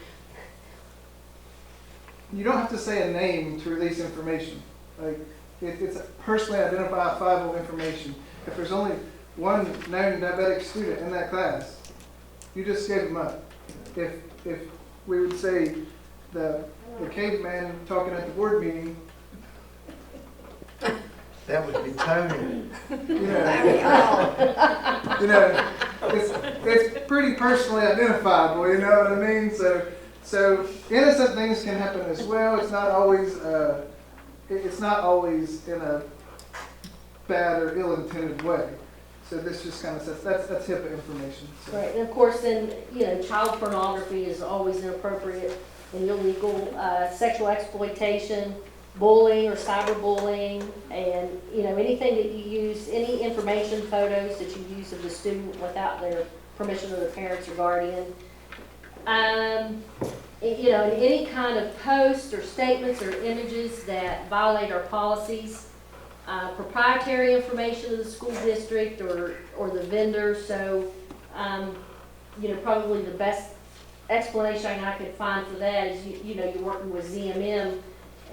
You don't have to say a name to release information. Like it's personally identifiable information. If there's only one known diabetic student in that class, you just gave them up. If we would say the caveman talking at the board meeting, That would be Tony. It's pretty personally identifiable. You know what I mean? So innocent things can happen as well. It's not always in a bad or ill-intended way. So this just kind of says that's HIPAA information. So. Right, and of course then, child pornography is always inappropriate and illegal, sexual exploitation, bullying or cyberbullying, and, anything that you use, any information, photos that you use of the student without their permission of the parents or guardian. Any kind of posts or statements or images that violate our policies, proprietary information of the school district or the vendor. So, probably the best explanation I could find for that is, you're working with ZMM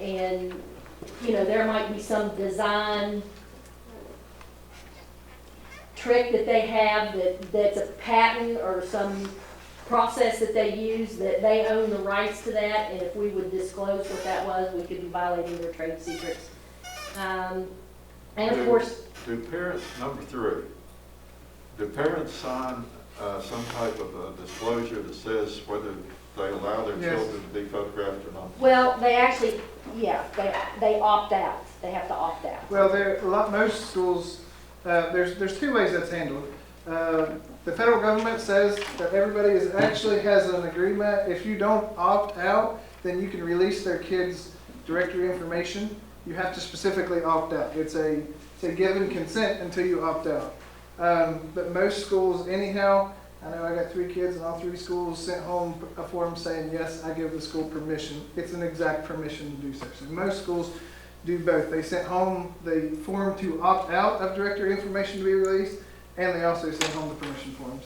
and, there might be some design trick that they have that's a patent or some process that they use that they own the rights to that, and if we would disclose what that was, we could be violating their trade secrets. And of course, Number 3, do parents sign some type of a disclosure that says whether they allow their Yes. children to be photographed or not? well, they actually, they opt out. They have to opt out. Well, most schools, there's 2 ways that's handled. The federal government says that everybody has an agreement. If you don't opt out, then you can release their kids' directory information. You have to specifically opt out. It's a given consent until you opt out. But most schools, anyhow, I know I got 3 kids and all 3 schools sent home a form saying, yes, I give the school permission. It's an exact permission to do so. So most schools do both. They sent home the form to opt out of directory information to be released, and they also send home the permission forms.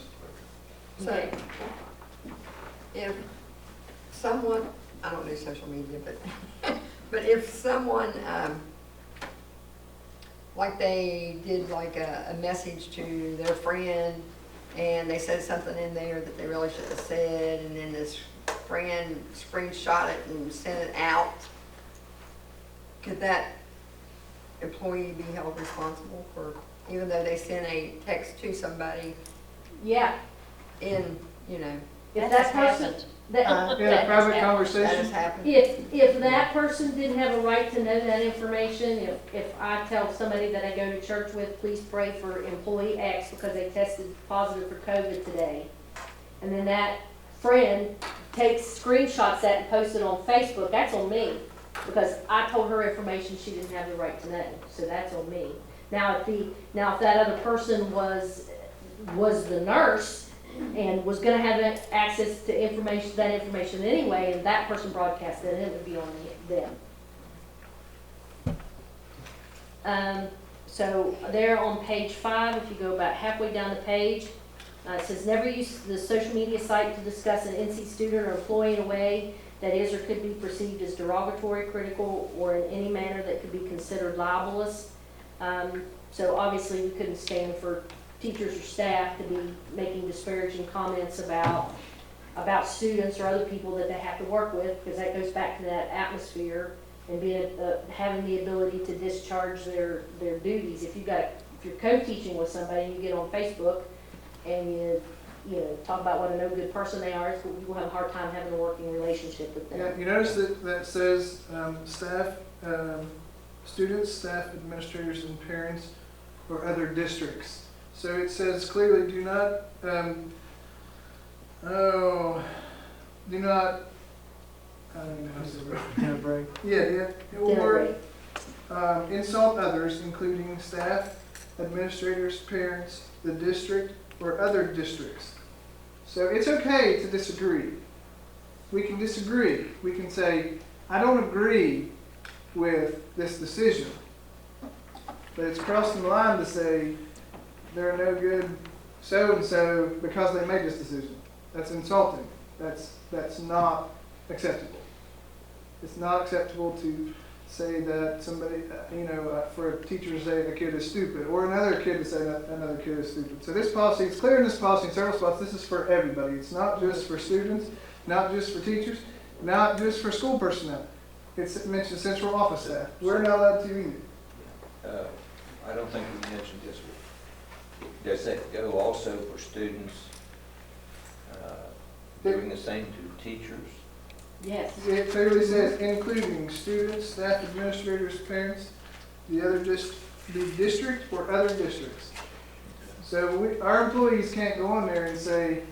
So, if someone, I don't do social media, but if someone, like they did like a message to their friend, and they said something in there that they really shouldn't have said, and then this friend screenshot it and sent it out, could that employee be held responsible for, even though they sent a text to somebody Yeah, in, if that person, In a private that has conversation, happened? if that person didn't have a right to know that information, if I tell somebody that I go to church with, please pray for employee X because they tested positive for COVID today, and then that friend takes screenshots that and posts it on Facebook, that's on me, because I told her information she didn't have the right to know, so that's on me. Now, if that other person was the nurse and was going to have access to that information anyway, and that person broadcasted it, it would be on them. So there on page 5, if you go about halfway down the page, it says never use the social media site to discuss an NC student or employee in a way that is or could be perceived as derogatory, critical, or in any manner that could be considered libelous. So obviously, we couldn't stand for teachers or staff to be making disparaging comments about students or other people that they have to work with, because that goes back to that atmosphere and being, having the ability to discharge their duties. If you're co-teaching with somebody and you get on Facebook and you know, talk about what a no good person they are, you will have a hard time having a working relationship with them. Yeah, you notice that says staff, students, staff, administrators, and parents or other districts. So it says clearly, do not, do not, I don't even know how to say it. Dinner break. Yeah, or insult others, including staff, administrators, parents, the district, or other districts. So it's okay to disagree. We can disagree. We can say, I don't agree with this decision. But it's crossing the line to say, they're no good so-and-so because they made this decision. That's insulting. That's not acceptable. It's not acceptable to say that somebody, for a teacher to say a kid is stupid, or another kid to say that another kid is stupid. So this policy, it's clear in this policy in several spots, this is for everybody. It's not just for students, not just for teachers, not just for school personnel. It mentions central office staff. We're not allowed to either. I don't think we mentioned this. Does that go also for students doing the same to teachers? Yes. It clearly says, including students, staff, administrators, parents, the district or other districts. So our employees can't go on there and say,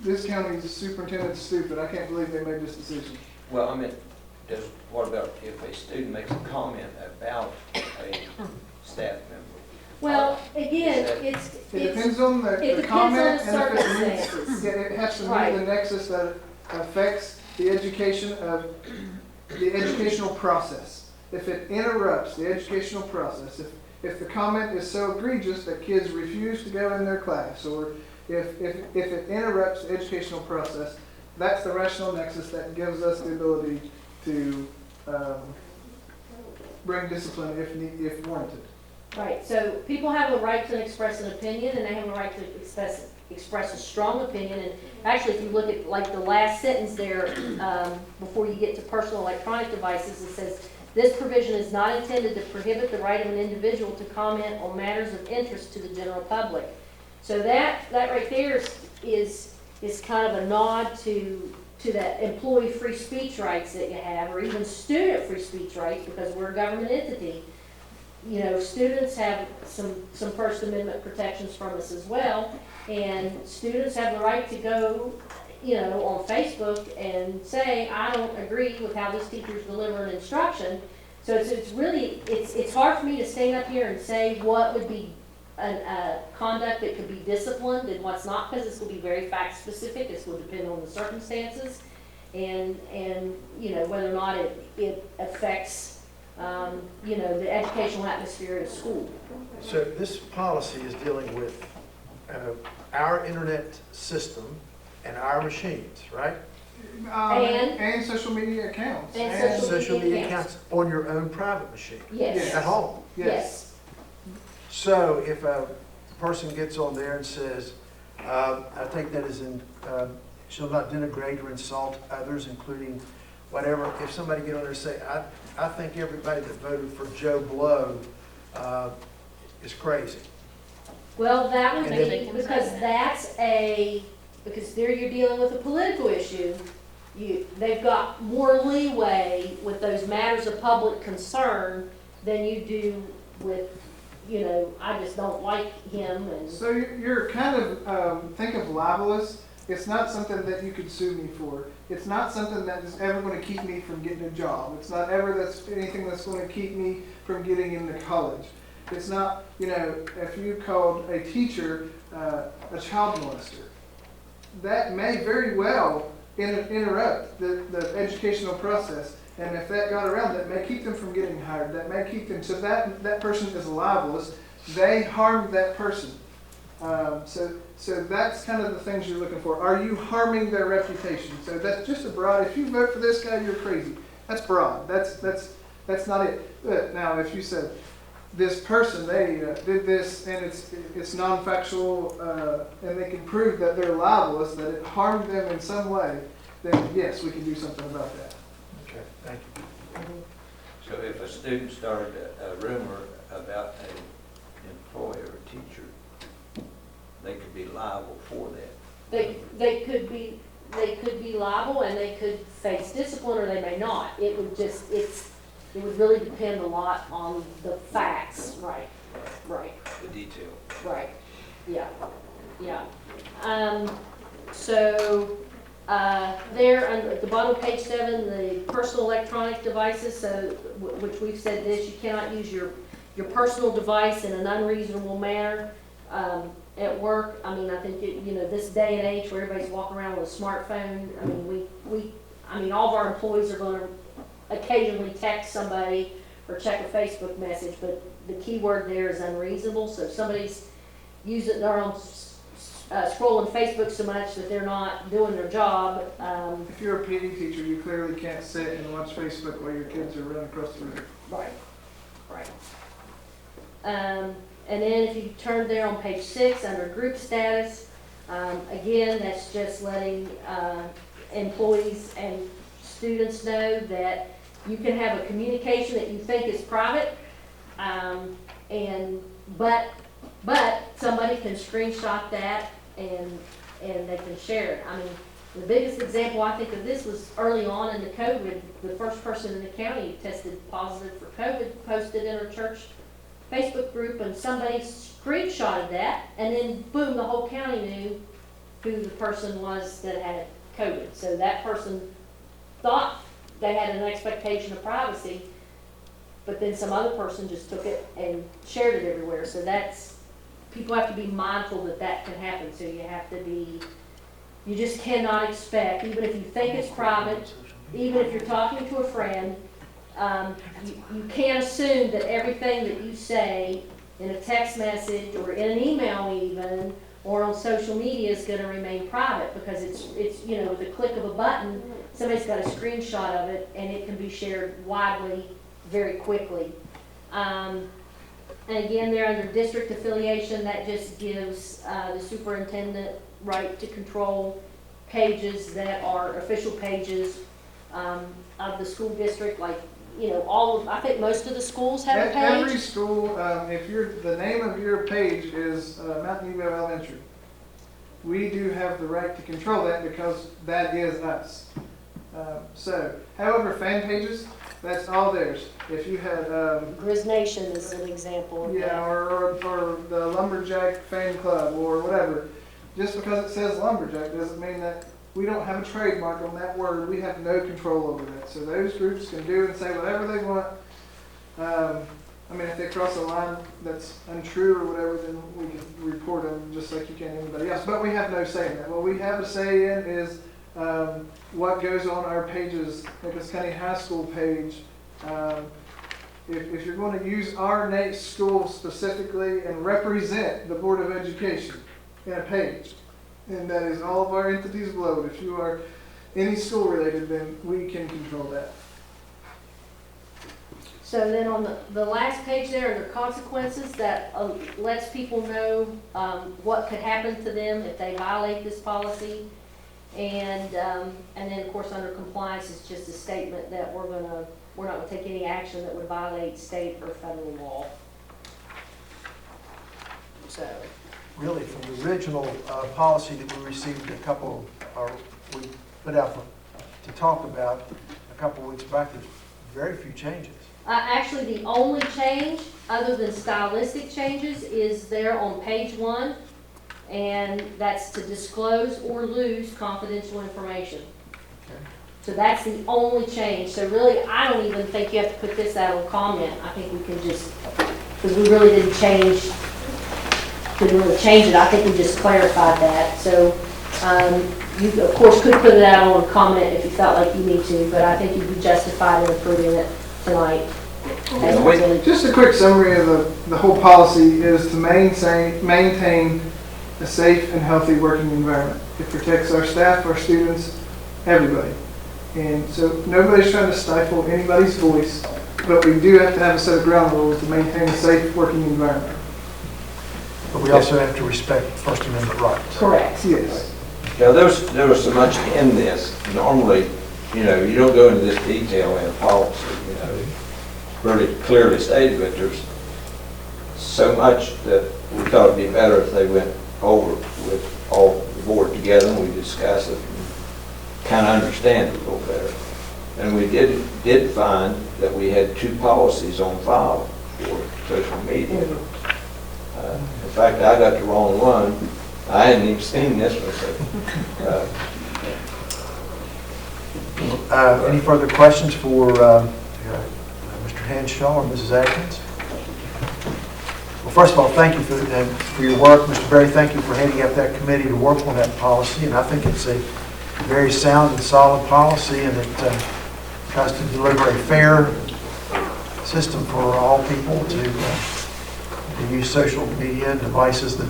this county's superintendent's stupid, I can't believe they made this decision. Well, I mean, what about if a student makes a comment about a staff member? Well, again, It depends on the depends comment on the and if it meets, circumstances. it has to meet Right. the nexus that affects the educational process. If it interrupts the educational process, if the comment is so egregious that kids refuse to go in their class, or if it interrupts the educational process, that's the rational nexus that gives us the ability to bring discipline if warranted. Right, so people have a right to express an opinion, and they have a right to express a strong opinion. And actually, if you look at like the last sentence there, before you get to personal electronic devices, it says, this provision is not intended to prohibit the right of an individual to comment on matters of interest to the general public. So that right there is kind of a nod to that employee free speech rights that you have, or even student free speech rights, because we're a government entity. You know, students have some First Amendment protections from us as well, and students have the right to go, on Facebook and say, I don't agree with how this teacher's delivering instruction. So it's really hard for me to stand up here and say what would be a conduct that could be disciplined and what's not, because this will be very fact specific. This will depend on the circumstances and whether or not it affects the educational atmosphere at school. So this policy is dealing with our internet system and our machines, right? And social media accounts. And Social media accounts on your own private machine Yes. at home. Yes. So if a person gets on there and says, I take that as shall not denigrate or insult others, including whatever, if somebody get on there and say, I think everybody that voted for Joe Blow is crazy. Well, that would And be, then- because there you're dealing with a political issue. They've got more leeway with those matters of public concern than you do with, I just don't like him and. So you're kind of, think of libelous. It's not something that you could sue me for. It's not something that is ever going to keep me from getting a job. It's not anything that's going to keep me from getting into college. It's not, if you called a teacher a child molester, that may very well interrupt the educational process. And if that got around, that may keep them from getting hired. That may keep them, so that person is libelous. They harmed that person. So that's kind of the things you're looking for. Are you harming their reputation? So that's just a broad, if you vote for this guy, you're crazy. That's broad. That's not it. But now, if you said, this person, they did this, and it's non-factual, and they can prove that they're libelous, that it harmed them in some way, then yes, we can do something about that. Okay, thank you. So if a student started a rumor about an employee or teacher, they could be liable for that. They could be liable, and they could face discipline, or they may not. It would really depend a lot on the facts. Right. The detail. Right, yeah. So, there, at the bottom of page 7, the personal electronic devices, so, which we've said this, you cannot use your personal device in an unreasonable manner, at work. I mean, I think, this day and age where everybody's walking around with a smartphone, I mean, all of our employees are gonna occasionally text somebody or check a Facebook message, but the key word there is unreasonable. So if somebody's using their own, scrolling Facebook so much that they're not doing their job. If you're a PE teacher, you clearly can't sit and watch Facebook while your kids are running across the room. Right. And then if you turn there on page 6 under group status, again, that's just letting employees and students know that you can have a communication that you think is private, but somebody can screenshot that and they can share it. I mean, the biggest example I think of this was early on in the COVID. The first person in the county tested positive for COVID posted in her church Facebook group, and somebody screenshotted that, and then boom, the whole county knew who the person was that had COVID. So that person thought they had an expectation of privacy, but then some other person just took it and shared it everywhere. So people have to be mindful that can happen. So you just cannot expect, even if you think it's private, even if you're talking to a friend, you can't assume that everything that you say in a text message or in an email even, or on social media is going to remain private, because it's with the click of a button, somebody's got a screenshot of it and it can be shared widely very quickly. And again, there under district affiliation, that just gives the superintendent right to control pages that are official pages of the school district, like I think most of the schools have a page. Every school, if the name of your page is Mountain Evo Elementary, we do have the right to control that because that is us. However, fan pages, that's all theirs. If you had Grizz Nation is an example of that. or the Lumberjack fan club or whatever, just because it says Lumberjack doesn't mean that we don't have a trademark on that word. We have no control over that. So those groups can do and say whatever they want. If they cross a line that's untrue or whatever, then we can report them just like you can anybody else. But we have no say in that. What we have a say in is what goes on our pages, like this County High School page. If you're going to use our school specifically and represent the Board of Education in a page, and that is all of our entities below it. If you are any school related, then we can control that. So then on the last page there, under consequences, that lets people know what could happen to them if they violate this policy. And then of course under compliance is just a statement that we're not going to take any action that would violate state or federal law. So. Really, from the original policy that we received we put out to talk about a couple of weeks back, there's very few changes. Actually, the only change, other than stylistic changes, is there on page 1, and that's to disclose or lose confidential information. Okay. So that's the only change. So really, I don't even think you have to put this out on comment. I think we can just, because we really didn't really change it. I think we just clarified that. So you, of course, could put it out on comment if you felt like you need to, but I think you'd be justified in approving it tonight. Just a quick summary of the whole policy is to maintain a safe and healthy working environment. It protects our staff, our students, everybody. And so nobody's trying to stifle anybody's voice, but we do have to have a set of ground rules to maintain a safe working environment. But we also have to respect First Amendment rights. Correct. Yes. Now, there was so much in this. Normally, you don't go into this detail in a policy, really clearly stated, but there's so much that we thought it'd be better if they went over with all the board together and we discuss it and kind of understand it a little better. And we did find that we had 2 policies on file for social media. In fact, I got the wrong one. I hadn't even seen this one. So, Any further questions for Mr. Hanshaw or Mrs. Atkins? Well, first of all, thank you for your work. Mr. Berry, thank you for heading up that committee to work on that policy. And I think it's a very sound and solid policy, and it tries to deliver a fair system for all people to use social media and devices, the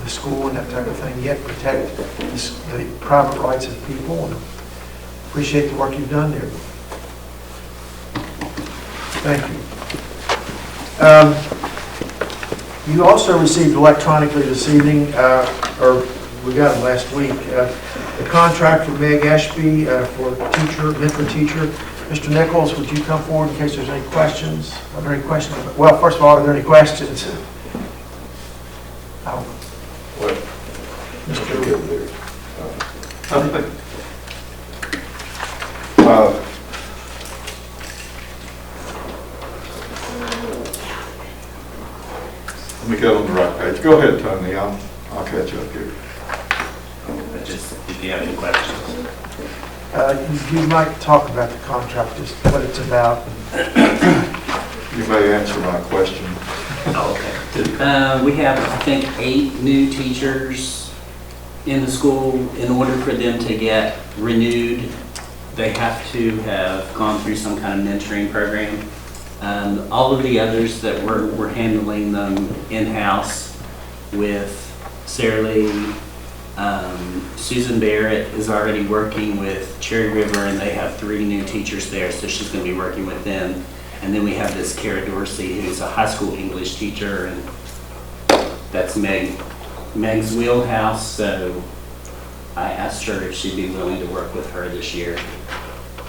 school and that type of thing, yet protect the private rights of people. And appreciate the work you've done there. Thank you. You also received electronically this evening, or we got it last week, the contract with Meg Ashby for mentor teacher. Mr. Nichols, would you come forward in case there's any questions? Are there any questions? Well, first of all, are there any questions? Oh. What? Mr. Let me get on the right page. Go ahead, Tony. I'll catch up here. But just if you have any questions. You might talk about the contract, just what it's about. You may answer my question. Okay. We have, I think, 8 new teachers in the school. In order for them to get renewed, they have to have gone through some kind of mentoring program. All of the others that we're handling them in-house with Sarah Lee. Susan Barrett is already working with Cherry River, and they have 3 new teachers there, so she's going to be working with them. And then we have this Kara Dorsey, who's a high school English teacher, and that's Meg's wheelhouse, so I asked her if she'd be willing to work with her this year,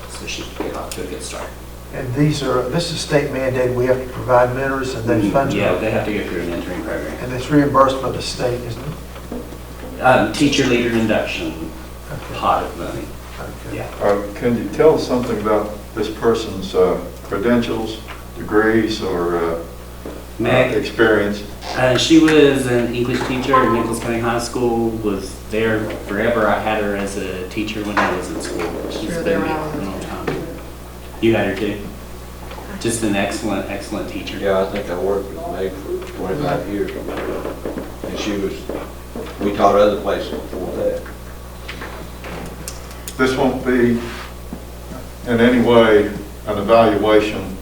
so she could get off to a good start. And this is state mandated, we have to provide mentors, and then funds. Yeah, they have to go through a mentoring program. And it's reimbursed by the state, isn't it? Teacher leader induction Okay. pot of money. Okay. Yeah. Can you tell us something about this person's credentials, degrees, or Meg, experience? she was an English teacher at Nichols County High School, was there forever. I had her as a teacher when I was in school. She's Sure, been they're there all- for a long time. You had her too? Just an excellent, excellent teacher. yeah, I think I worked with Meg for 25 years. And we taught other places before that. This won't be in any way an evaluation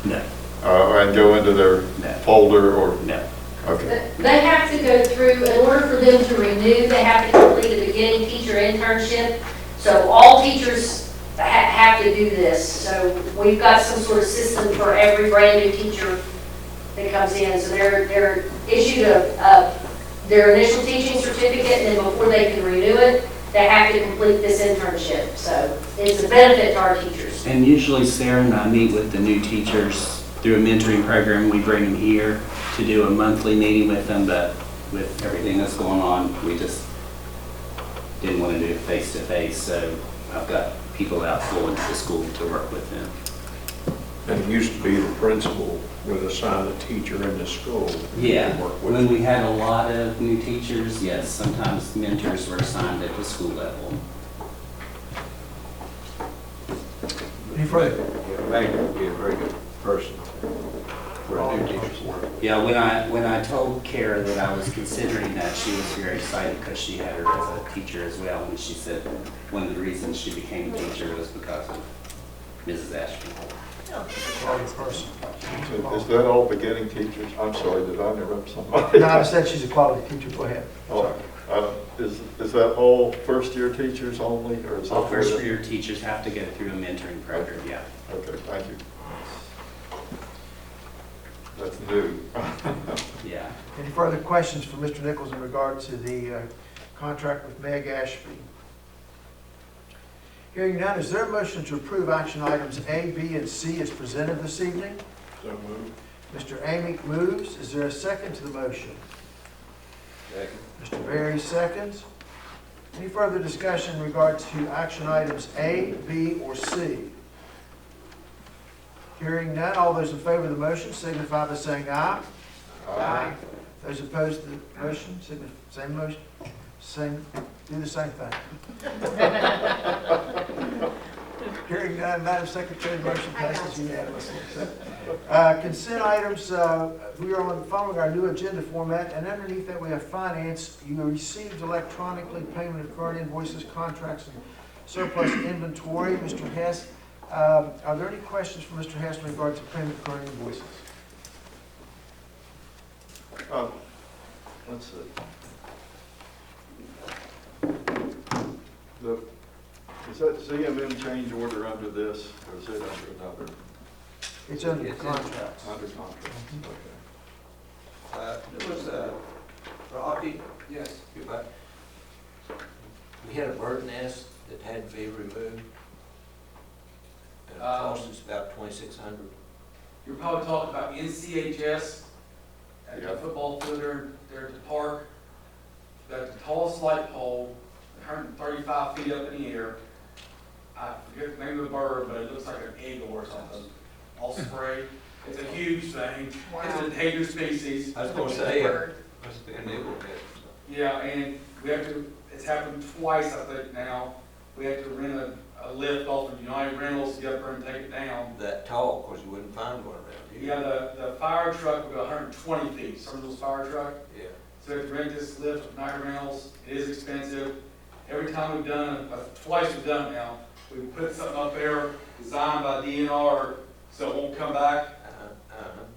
No, and go into their No. folder or, no. okay. They have to go through, in order for them to renew, they have to complete a beginning teacher internship. So all teachers have to do this. So we've got some sort of system for every brand new teacher that comes in. So they're issued their initial teaching certificate, and then before they can renew it, they have to complete this internship. So it's a benefit to our teachers. And usually Sarah and I meet with the new teachers through a mentoring program. We bring them here to do a monthly meeting with them, but with everything that's going on, we just didn't want to do it face-to-face. So I've got people out going to the school to work with them. And it used to be the principal would assign a teacher in the school. Yeah, to work with. when we had a lot of new teachers, yes, sometimes mentors were assigned at the school level. Any further? Meg would be a very good person for a new teacher's work. Yeah, when I told Kara that I was considering that, she was very excited because she had her as a teacher as well. And she said one of the reasons she became a teacher was because of Mrs. Ashby. Quality person. Is that all beginning teachers? I'm sorry, did I interrupt somebody? No, I said she's a quality teacher, go ahead. Oh, I Is that all first-year teachers only, or is that? All first-year teachers have to go through a mentoring program, yeah. Okay, thank you. That's new. Yeah. Any further questions for Mr. Nichols in regard to the contract with Meg Ashby? Hearing none, is there a motion to approve action items A, B, and C as presented this evening? So moved. Mr. Amick moves. Is there a second to the motion? Second. Mr. Berry seconds. Any further discussion in regard to action items A, B, or C? Hearing none, all those in favor of the motion signify by saying aye. Aye. Those opposed to the motion, signify, same motion, same, do the same thing. Hearing none, Madam Secretary, the motion passes unanimously. Consent items, we are following our new agenda format, and underneath that we have finance. You received electronically payment of current invoices, contracts, and surplus inventory. Mr. Hess, are there any questions for Mr. Hess in regard to payment of current invoices? Let's see. Is that CMM change order under this, or is it under another? It's under the It's in- contracts. Under contract, okay. There was Rocky, Yes. you back? We had a bird nest that had to be removed. And it cost us about 2,600. You're probably talking about NCHS at Yeah. the football field there at the park. Got the tallest light pole, 135 feet up in the air. I forget the name of the bird, but it looks like an eagle or something. All spray. It's a huge thing. Wow. It's an endangered species. I was gonna say, must be an eagle nest. Yeah, and we have to, it's happened twice, I think now. We have to rent a lift off of United Rentals to get up there and take it down. That tall, of course, you wouldn't find one around here. Yeah, the fire truck will go 120 feet, some of those fire truck. Yeah. So we have to rent this lift with United Rentals. It is expensive. Every time we've done it, twice we've done it now, we put something up there designed by DNR so it won't come back.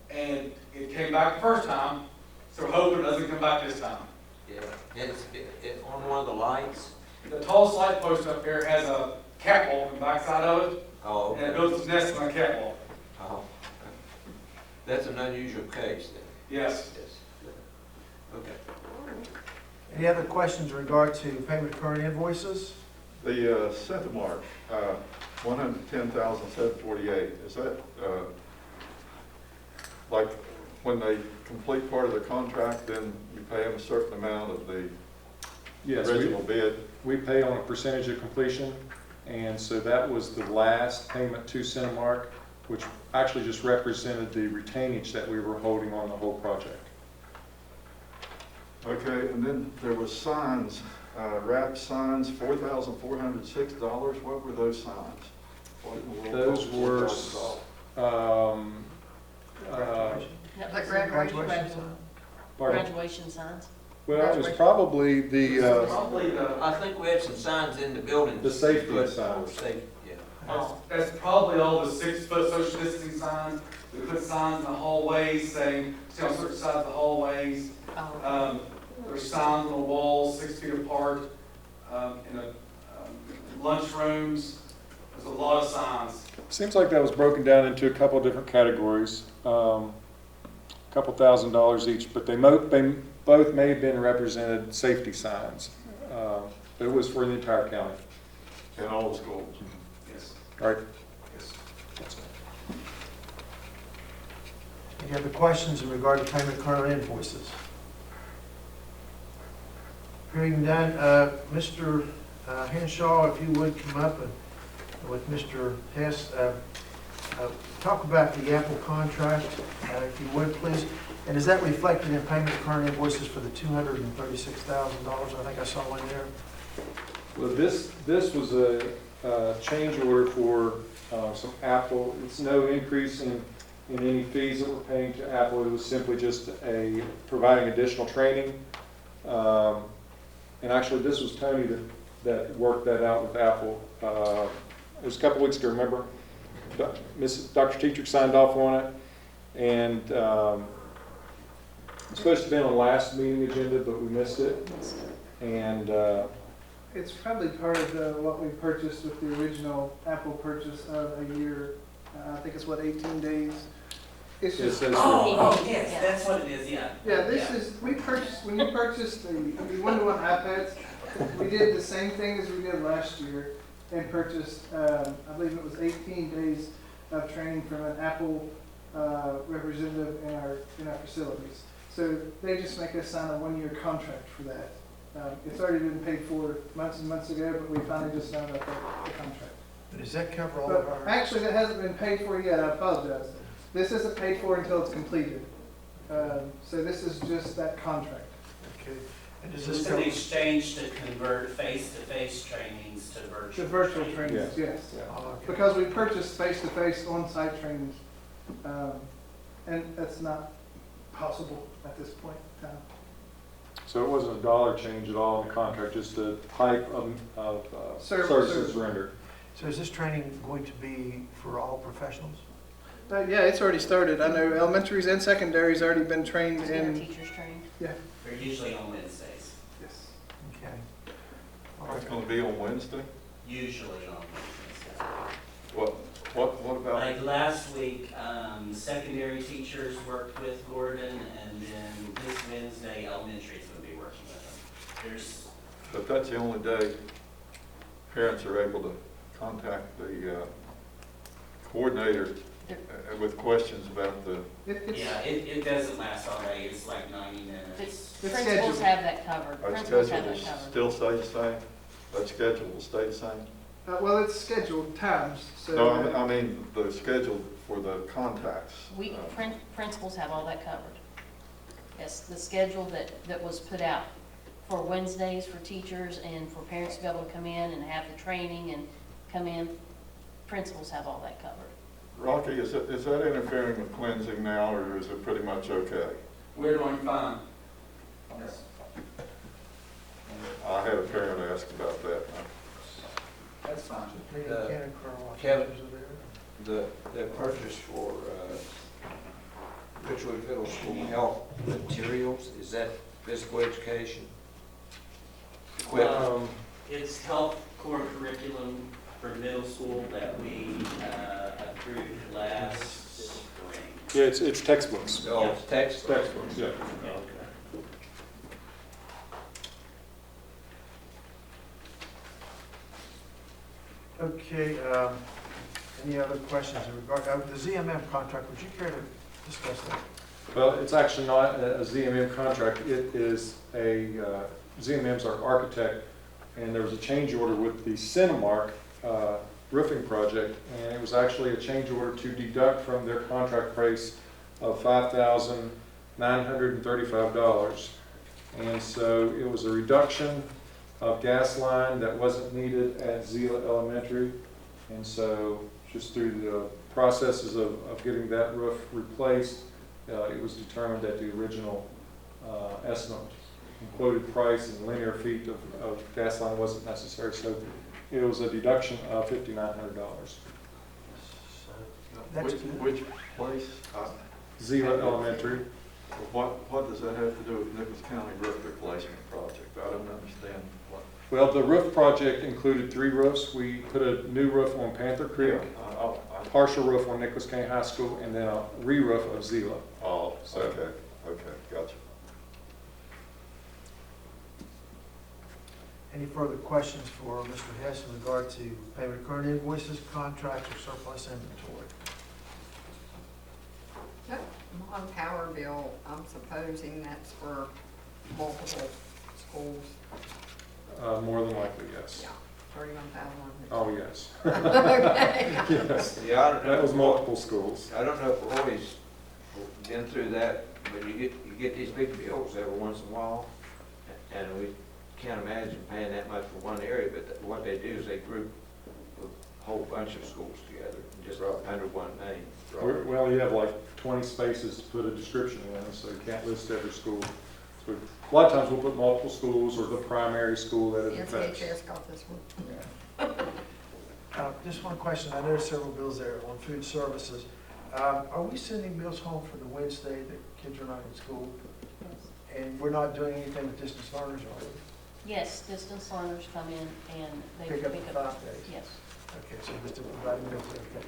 And it came back the first time, so we're hoping it doesn't come back this time. Yeah, it's on one of the lights. The tallest light post up there has a catwalk on the backside of it, Oh, and it okay. builds its nest on a catwalk. Oh. That's an unusual case then. Yes. Yes. Okay. Any other questions in regard to payment of current invoices? The Centimark, 110,748, is that, like, when they complete part of the contract, then we pay them a certain amount of the Yes, original bid? we pay on a percentage of completion, and so that was the last payment to Cinemark, which actually just represented the retainage that we were holding on the whole project. Okay, and then there was signs, wrap signs, $4,406. What were those signs? What in the world Those cost were, $4,000? Like graduation. pardon? Graduation signs. Well, it was probably the, Probably I think we had some signs in the building. The safety But- signs. Safety, yeah. that's probably all the 6-foot social distancing signs. We put signs in the hallways saying, stay on certain sides of the hallways. Oh. There's signs on the walls 6 feet apart, in the lunchrooms. There's a lot of signs. seems like that was broken down into a couple of different categories, couple $1,000s each, but they both may have been represented safety signs. But it was for the entire county. In all the schools? Yes. All right. Yes. Any other questions in regard to payment of current invoices? Hearing none, Mr. Henshaw, if you would come up and with Mr. Hess, talk about the Apple contract, if you would, please. And is that reflected in payment of current invoices for the $236,000? I think I saw one there. Well, this was a change order for some Apple. It's no increase in any fees that we're paying to Apple. It was simply just providing additional training. And actually, this was Tony that worked that out with Apple. It was a couple weeks ago, remember? Dr. Teacher signed off on it. And it's supposed to be on the last meeting agenda, but we missed it. And It's probably part of what we purchased with the original Apple purchase of a year. I think it's what, 18 days? It's It just, says Yes, that's what it is, yeah. yeah, this is, we purchased, when you purchased the one-to-one iPads, we did the same thing as we did last year and purchased, I believe it was 18 days of training from an Apple representative in our facilities. So they just make us sign a one-year contract for that. It's already been paid for months and months ago, but we finally just signed up the contract. Does that cover all of But our? actually, that hasn't been paid for yet, I apologize. This isn't paid for until it's completed. So this is just that contract. Okay. And does Is this this an cover? exchange to convert face-to-face trainings to virtual? The virtual training? trainings, yes. Yeah. Oh, okay. Because we purchased face-to-face on-site trainings. And that's not possible at this point in time. So it wasn't a dollar change at all in the contract, just the type of services rendered. So is this training going to be for all professionals? Yeah, it's already started. I know elementaries and secondaries already been trained in. Teachers trained. They're usually on Wednesdays. Yes. Okay. All It's right. gonna be on Wednesday? Usually on Wednesdays. What about? Like last week, secondary teachers worked with Gordon, and then this Wednesday, elementary's gonna be working with them. But that's the only day parents are able to contact the coordinator with questions about the, It doesn't last all day, it's like 90 minutes. It's Principals scheduled. have that covered. our Principals schedule have will that covered. still stay the same? That schedule will stay the same? Well, it's scheduled times, so. No, I mean, the schedule for the contacts. Principals have all that covered. Yes, the schedule that was put out for Wednesdays for teachers and for parents to be able to come in and have the training and come in, principals have all that covered. Rocky, is that interfering with cleansing now, or is it pretty much okay? We're doing fine. Yes. I had a parent ask about that. That's fine. Kevin, the purchase for Richwood Middle School health materials, is that physical education? Equipment? It's health core curriculum for middle school that we approved last spring. Yeah, it's textbooks. Oh, it's textbooks. Textbooks, yeah. Okay, any other questions in regard, the ZMM contract, would you care to discuss that? Well, it's actually not a ZMM contract. It is ZMM's our architect, and there was a change order with the Cinemark roofing project, and it was actually a change order to deduct from their contract price of $5,935. And so it was a reduction of gas line that wasn't needed at Zila Elementary. And so just through the processes of getting that roof replaced, it was determined that the original estimate quoted price and linear feet of gas line wasn't necessary. So it was a deduction of $5,900. That's good. Which place? Zila Elementary. What does that have to do with Nicholas County roof replacement project? I don't understand what. Well, the roof project included 3 roofs. We put a new roof on Panther Creek, a partial roof on Nicholas County High School, and then a re-roof of Zila. Oh, okay, gotcha. Any further questions for Mr. Hess in regard to payment of current invoices, contracts, or surplus inventory? On power bill, I'm supposing that's for multiple schools. More than likely, yes. Yeah, 31,000. Oh, yes. Okay. Yes. Yeah, I don't know. That was multiple schools. I don't know if Roy's been through that, but you get these big bills every once in a while, and we can't imagine paying that much for one area, but what they do is they group a whole bunch of schools together, just under one name. Well, you have like 20 spaces to put a description in, so you can't list every school. So a lot of times we'll put multiple schools or the primary school that it affects. NCHS got this one. Just one question. I noticed several bills there on food services. Are we sending meals home for the Wednesday that kids are not in school? And we're not doing anything with distance learners, are we? Yes, distance learners come in and they Pick up pick the up. 5 days? Yes. Okay, so Mr. Providing those, okay.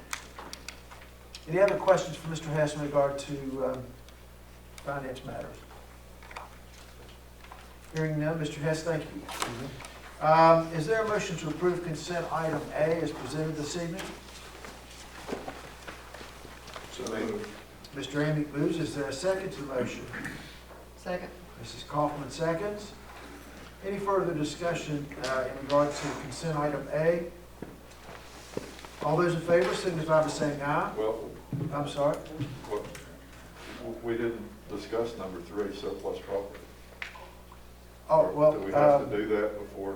Any other questions for Mr. Hess in regard to finance matters? Hearing none, Mr. Hess, thank you. Is there a motion to approve consent item A as presented this evening? So moved. Mr. Amick moves. Is there a second to the motion? Second. Mrs. Kaufman seconds. Any further discussion in regard to consent item A? All those in favor signify by saying aye. Well, I'm sorry. what, we didn't discuss number 3, surplus property. Oh, well, Do we have to do that before?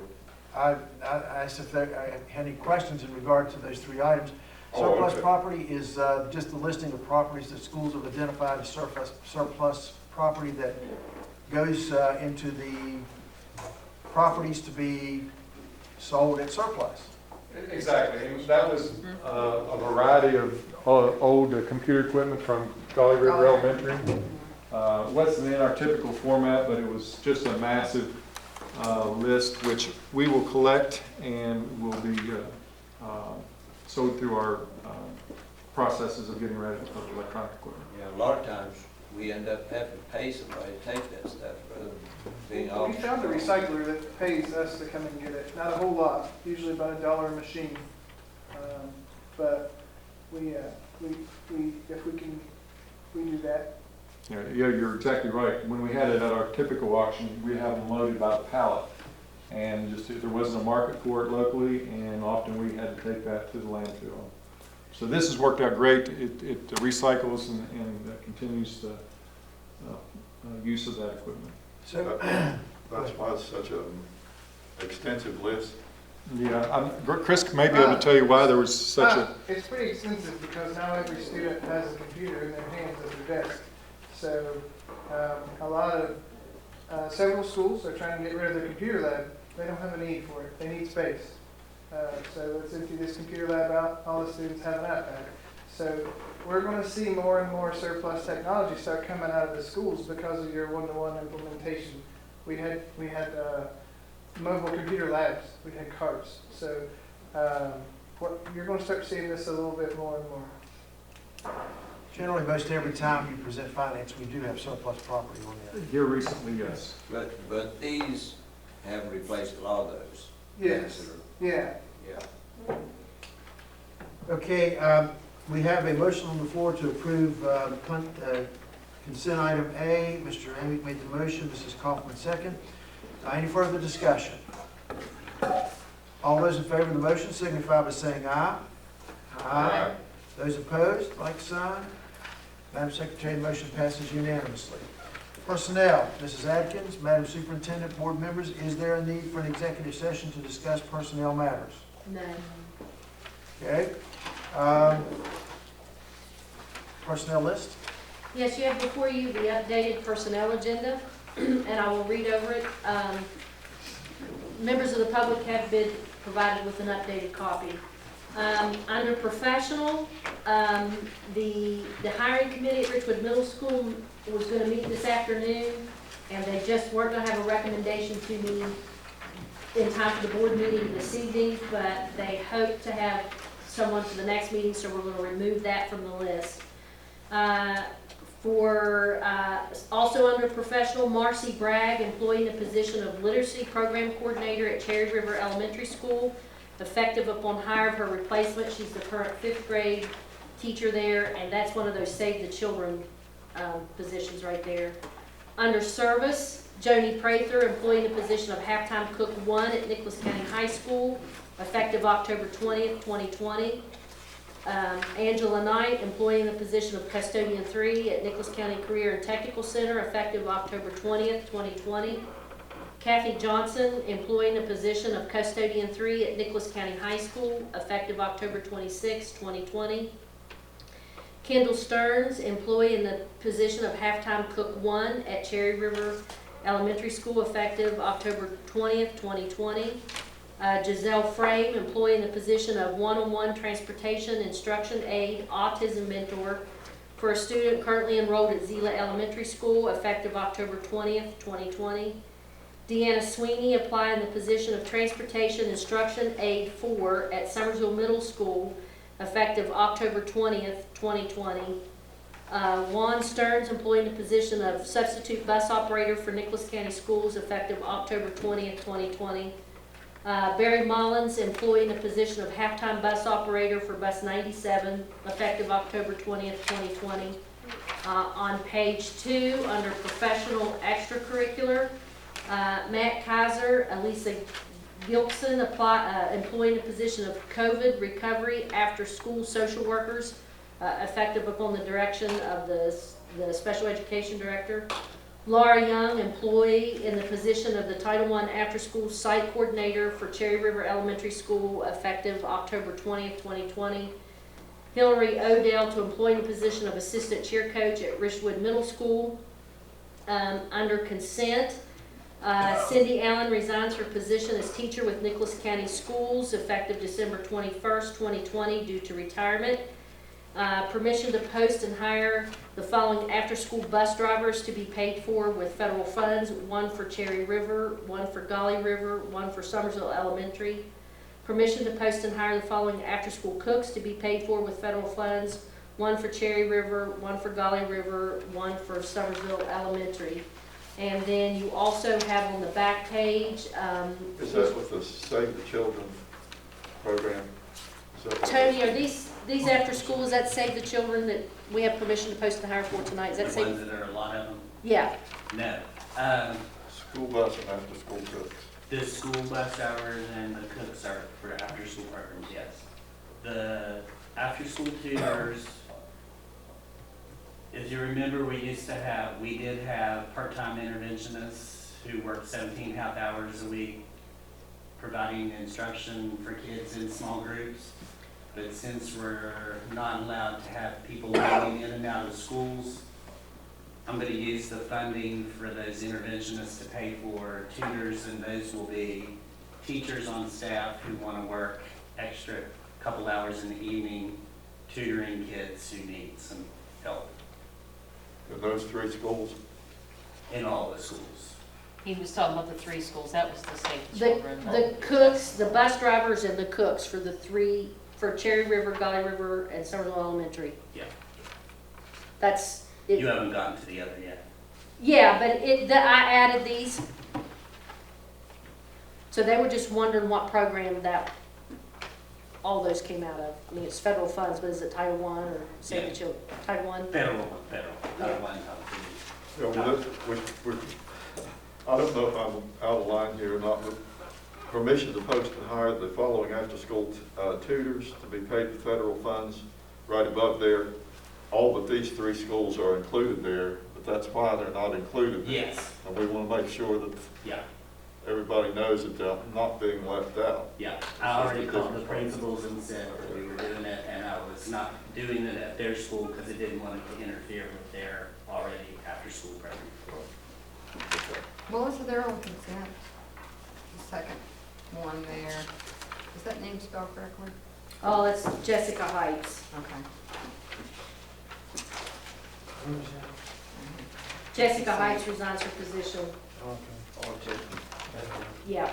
I asked if there had any questions in regard to those 3 items. Oh, Surplus okay. property is just a listing of properties that schools have identified as surplus property that goes into the properties to be sold at surplus. Exactly, and that was a variety of old computer equipment from Valley River Elementary. Wasn't in our typical format, but it was just a massive list, which we will collect and will be sold through our processes of getting rid of electronic equipment. Yeah, a lot of times we end up having to pay somebody to take that stuff rather than being We auctioned. found a recycler that pays us to come and get it, not a whole lot, usually about $1 a machine. But we, if we can, we do that. Yeah, you're exactly right. When we had it at our typical auction, we have them loaded by the pallet. And just if there wasn't a market for it locally, and often we had to take that to the landfill. So this has worked out great. It recycles and continues the use of that equipment. So, That's why it's such an extensive list. Yeah, Chris may be able to tell you why there was such a, It's pretty expensive because now every student has a computer in their hands at their desk. So a lot of, several schools are trying to get rid of their computer lab. They don't have a need for it. They need space. So let's empty this computer lab out. All the students have an iPad. So we're going to see more and more surplus technology start coming out of the schools because of your one-to-one implementation. We had mobile computer labs. We had carts. So you're going to start seeing this a little bit more and more. generally, most every time you present finance, we do have surplus property on there. here recently, yes. But these have replaced a lot of those. Yes. Things that are- Yeah. Yeah. Okay, we have a motion on the floor to approve consent item A. Mr. Amick made the motion, Mrs. Kaufman second. Any further discussion? All those in favor of the motion signify by saying aye. Aye. Those opposed, like sign. Madam Secretary, the motion passes unanimously. Personnel, Mrs. Adkins, Madam Superintendent, board members, is there a need for an executive session to discuss personnel matters? No. Okay. Personnel list? Yes, you have before you the updated personnel agenda, and I will read over it. Members of the public have been provided with an updated copy. Under professional, the hiring committee at Richwood Middle School was going to meet this afternoon, and they just weren't going to have a recommendation to me in time for the board meeting this evening, but they hope to have someone for the next meeting, so we're going to remove that from the list. Also under professional, Marcy Bragg, employee in the position of literacy program coordinator at Cherry River Elementary School, effective upon hire of her replacement. She's the current 5th grade teacher there, and that's one of those Save the Children positions right there. Under service, Joni Prather, employee in the position of halftime cook 1 at Nicholas County High School, effective October 20th, 2020. Angela Knight, employee in the position of custodian 3 at Nicholas County Career and Technical Center, effective October 20th, 2020. Kathy Johnson, employee in the position of custodian 3 at Nicholas County High School, effective October 26, 2020. Kendall Stearns, employee in the position of halftime cook 1 at Cherry River Elementary School, effective October 20th, 2020. Giselle Frame, employee in the position of one-on-one transportation instruction aide, autism mentor for a student currently enrolled at Zila Elementary School, effective October 20th, 2020. Deanna Sweeney apply in the position of Transportation Instruction Aide 4 at Summersville Middle School, effective October 20th, 2020. Juan Stearns employed in the position of Substitute Bus Operator for Nicholas County Schools, effective October 20th, 2020. Barry Mullins employed in the position of Halftime Bus Operator for Bus 97, effective October 20th, 2020. On page 2, under Professional Extracurricular, Matt Kaiser, Elisa Gilkson employed in the position of COVID Recovery After School Social Workers, effective upon the direction of the Special Education Director. Laura Young, employee in the position of the Title I After School Site Coordinator for Cherry River Elementary School, effective October 20th, 2020. Hillary Odell to employ in the position of Assistant Cheer Coach at Richwood Middle School. Under consent, Cindy Allen resigns her position as teacher with Nicholas County Schools, effective December 21st, 2020, due to retirement. Permission to post and hire the following after-school bus drivers to be paid for with federal funds: one for Cherry River, one for Golly River, one for Summersville Elementary. Permission to post and hire the following after-school cooks to be paid for with federal funds: one for Cherry River, one for Golly River, one for Summersville Elementary. And then you also have on the back page, Is that with the Save the Children program? Is that what Tony, are these after school, is that Save the Children that we have permission to post and hire for tonight? Is that The ones Save? that are a lot of them? Yeah, No. School bus and after-school cooks. The school bus hours and the cooks are for after-school programs, yes. The after-school tutors, if you remember, we did have part-time interventionists who worked 17 half hours a week, providing instruction for kids in small groups. But since we're not allowed to have people moving in and out of schools, I'm going to use the funding for those interventionists to pay for tutors, and those will be teachers on staff who want to work extra couple hours in the evening tutoring kids who need some help In those 3 schools? in all the schools. He was talking about the 3 schools, that was the Save the the Children. cooks, the bus drivers and the cooks for the 3, for Cherry River, Golly River, and Summersville Elementary. Yeah. That's, You haven't gotten to the other yet. yeah, but I added these. So they were just wondering what program that, all those came out of. I mean, it's federal funds, but is it Title I or Save the Yeah. Children? Title I? Federal, not one time. Yeah, well, I don't know if I'm out of line here or not, but permission to post and hire the following after-school tutors to be paid with federal funds, right above there. All but these 3 schools are included there, but that's why they're not included there. Yes, And we want to make sure that yeah, everybody knows that they're not being left out. yeah. I already called the principals and said that we were doing it, and I was not doing it at their school because I didn't want it to interfere with their already after-school program. Melissa, they're on consent. The second one there. Is that name spelled correctly? Oh, that's Jessica Heights. Okay. Jessica Heights resigns her position. Yeah.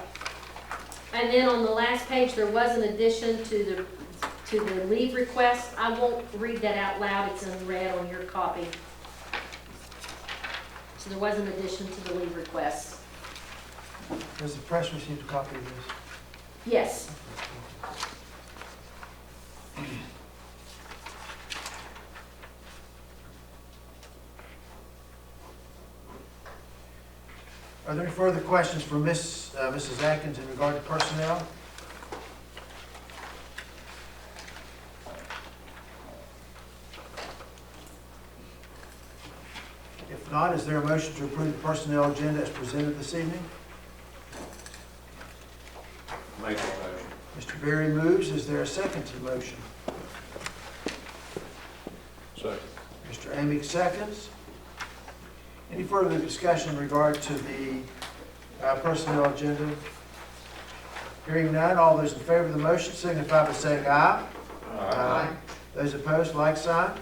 And then on the last page, there was an addition to the leave request. I won't read that out loud, it's in red on your copy. So there was an addition to the leave request. Has the press received a copy of this? Yes. Are there any further questions for Mrs. Atkins in regard to personnel? If not, is there a motion to approve the personnel agenda as presented this evening? Make that motion. Mr. Berry moves. Is there a second to the motion? Second. Mr. Amick seconds. Any further discussion in regard to the personnel agenda? Hearing none, all those in favor of the motion signify by saying aye. Aye. Those opposed, like sign.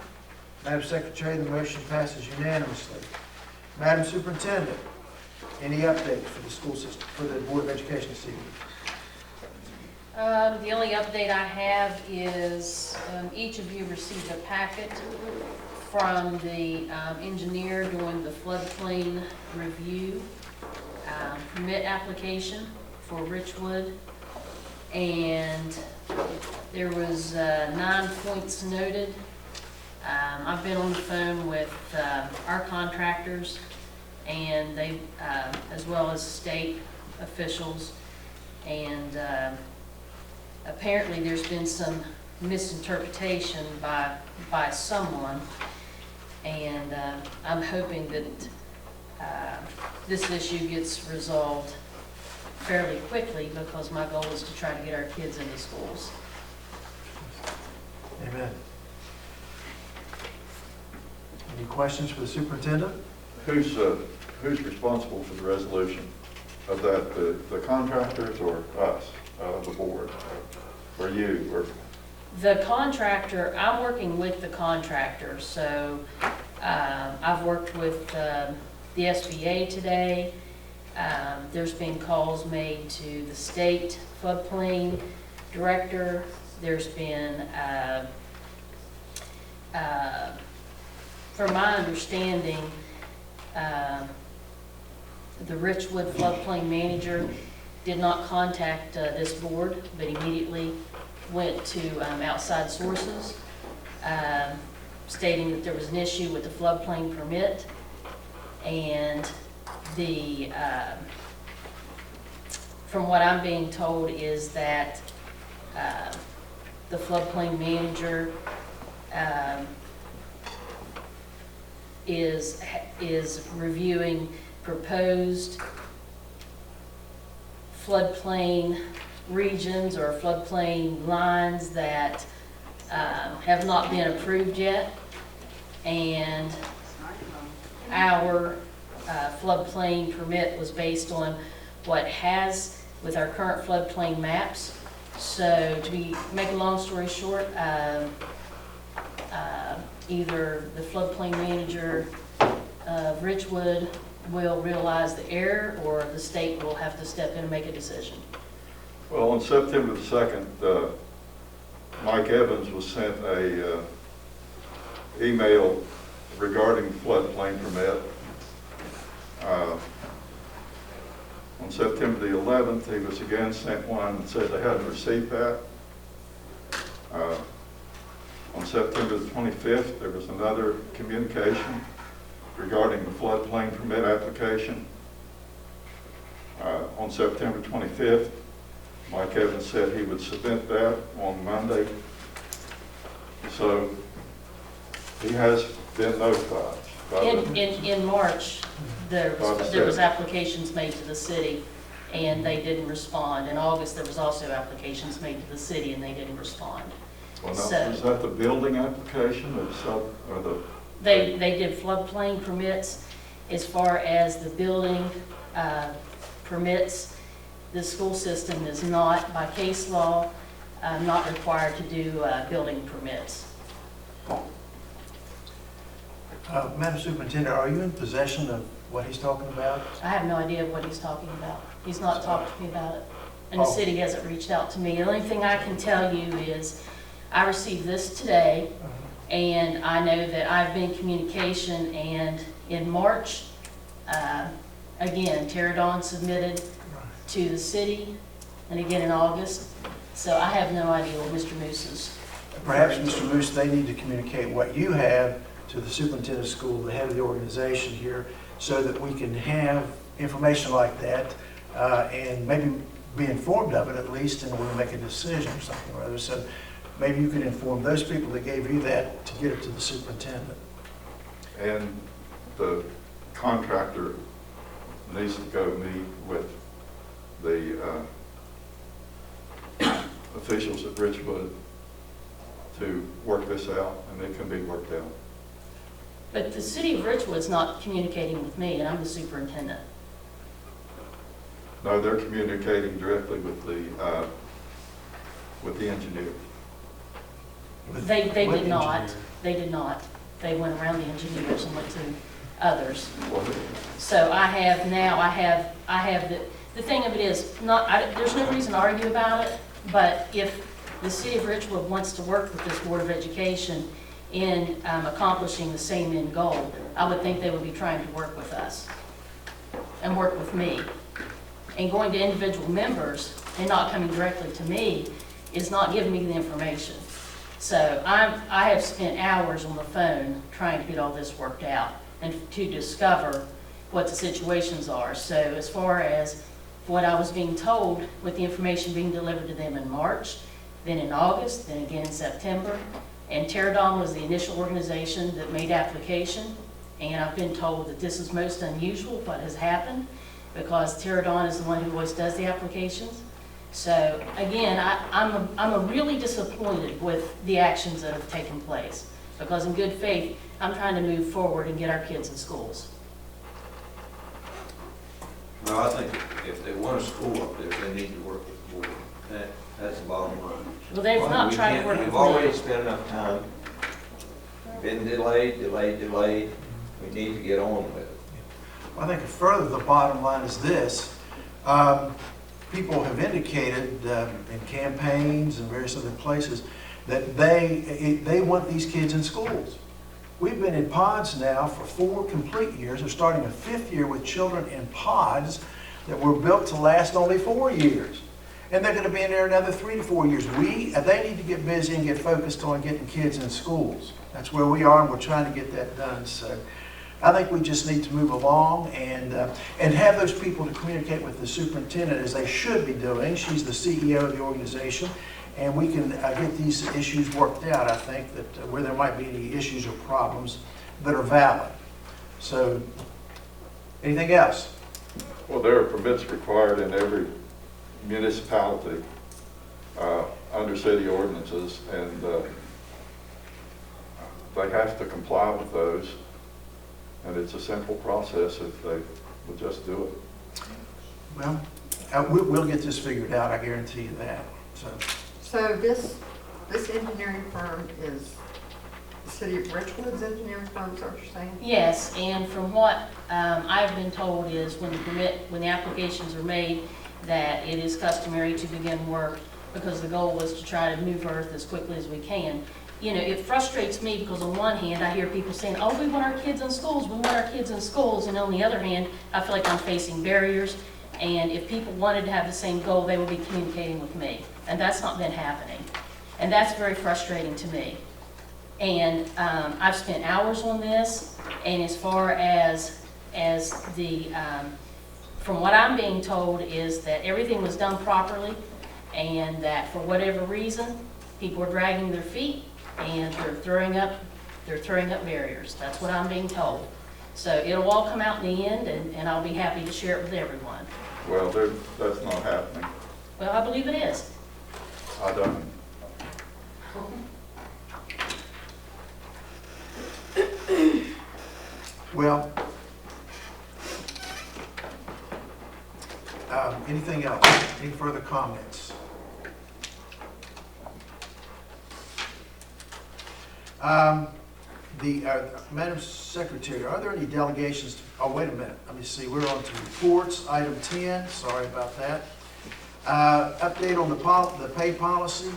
Madam Secretary, the motion passes unanimously. Madam Superintendent, Any updates for the school system, for the Board of Education this evening? The only update I have is, each of you received a packet from the engineer doing the floodplain review permit application for Richwood. And there was 9 points noted. I've been on the phone with our contractors and they, as well as state officials, and apparently there's been some misinterpretation by someone, and I'm hoping that this issue gets resolved fairly quickly, because my goal is to try to get our kids into schools. Amen. Any questions for the superintendent? Who's responsible for the resolution of that, the contractors or us, the board, or you, or? The contractor, I'm working with the contractor, so I've worked with the SBA today. There's been calls made to the state floodplain director. There's been, from my understanding, the Richwood floodplain manager did not contact this board, but immediately went to outside sources, stating that there was an issue with the floodplain permit, and from what I'm being told is that the floodplain manager is reviewing proposed floodplain regions or floodplain lines that have not been approved yet, and our floodplain permit was based on what has with our current floodplain maps. So to make a long story short, either the floodplain manager of Richwood will realize the error, or the state will have to step in and make a decision. Well, on September the 2nd, Mike Evans was sent a email regarding floodplain permit. On September the 11th, he was again sent one and said they hadn't received that. On September the 25th, there was another communication regarding the floodplain permit application. On September 25th, Mike Evans said he would submit that on Monday. So he has been notified. In March, there was applications made to the city, and they didn't respond. In August, there was also applications made to the city, and they didn't respond. Well, now, So- was that the building application or the? They did floodplain permits. As far as the building permits, the school system is not, by case law, not required to do building permits. Madam Superintendent, are you in possession of what he's talking about? I have no idea what he's talking about. He's not talked to me about it, and the Oh. city hasn't reached out to me. The only thing I can tell you is I received this today, and I know that I've been in communication, and in March, again, Terradon submitted to the city, and again in August. So I have no idea what Mr. Moose is. Perhaps, Mr. Moose, they need to communicate what you have to the superintendent of school, the head of the organization here, so that we can have information like that, and maybe be informed of it at least, and we'll make a decision or something or other. So maybe you could inform those people that gave you that to get it to the superintendent. And the contractor needs to go meet with the officials at Richwood to work this out, and it can be worked out. But the city of Richwood's not communicating with me, and I'm the superintendent. No, they're communicating directly with the engineer. They What did not. engineer? They did not. They went around the engineers and went to others. So I have the thing of it is, there's no reason to argue about it, but if the city of Richwood wants to work with this Board of Education in accomplishing the same end goal, I would think they would be trying to work with us and work with me. And going to individual members and not coming directly to me is not giving me the information. So I have spent hours on the phone trying to get all this worked out and to discover what the situations are. So as far as what I was being told with the information being delivered to them in March, then in August, then again in September, and Terradon was the initial organization that made application, and I've been told that this is most unusual what has happened because Terradon is the one who always does the applications. So again, I'm really disappointed with the actions that have taken place because in good faith, I'm trying to move forward and get our kids in schools. No, I think if they want a school up there, they need to work with the board. That's the bottom line. Well, they've not We tried to can't- work with We've already me. spent enough time, been delayed. We need to get on with it. I think further, the bottom line is this. People have indicated in campaigns and various other places that they want these kids in schools. We've been in pods now for 4 complete years. We're starting a 5th year with children in pods that were built to last only 4 years. And they're going to be in there another 3 to 4 years. They need to get busy and get focused on getting kids in schools. That's where we are, and we're trying to get that done. So I think we just need to move along and have those people to communicate with the superintendent as they should be doing. She's the CEO of the organization, and we can get these issues worked out, I think, that where there might be any issues or problems that are valid. So, anything else? Well, there are permits required in every municipality under city ordinances, and they have to comply with those. And it's a simple process if they will just do it. Well, we'll get this figured out, I guarantee you that. So this engineering firm is the city of Richwood's engineering firm, is that what you're saying? Yes, and from what I've been told is when the applications are made, that it is customary to begin work because the goal was to try to move earth as quickly as we can. You know, it frustrates me because on one hand, I hear people saying, oh, we want our kids in schools, we want our kids in schools. And on the other hand, I feel like I'm facing barriers. And if people wanted to have the same goal, they would be communicating with me. And that's not been happening. And that's very frustrating to me. And I've spent hours on this. And as far as the, from what I'm being told is that everything was done properly and that for whatever reason, people are dragging their feet and they're throwing up barriers. That's what I'm being told. So it'll all come out in the end, and I'll be happy to share it with everyone. Well, that's not happening. Well, I believe it is. I don't. Well, anything else? Any further comments? Madam Secretary, are there any delegations? Oh, wait a minute. Let me see. We're on to reports. Item 10. Sorry about that. Update on the pay policy.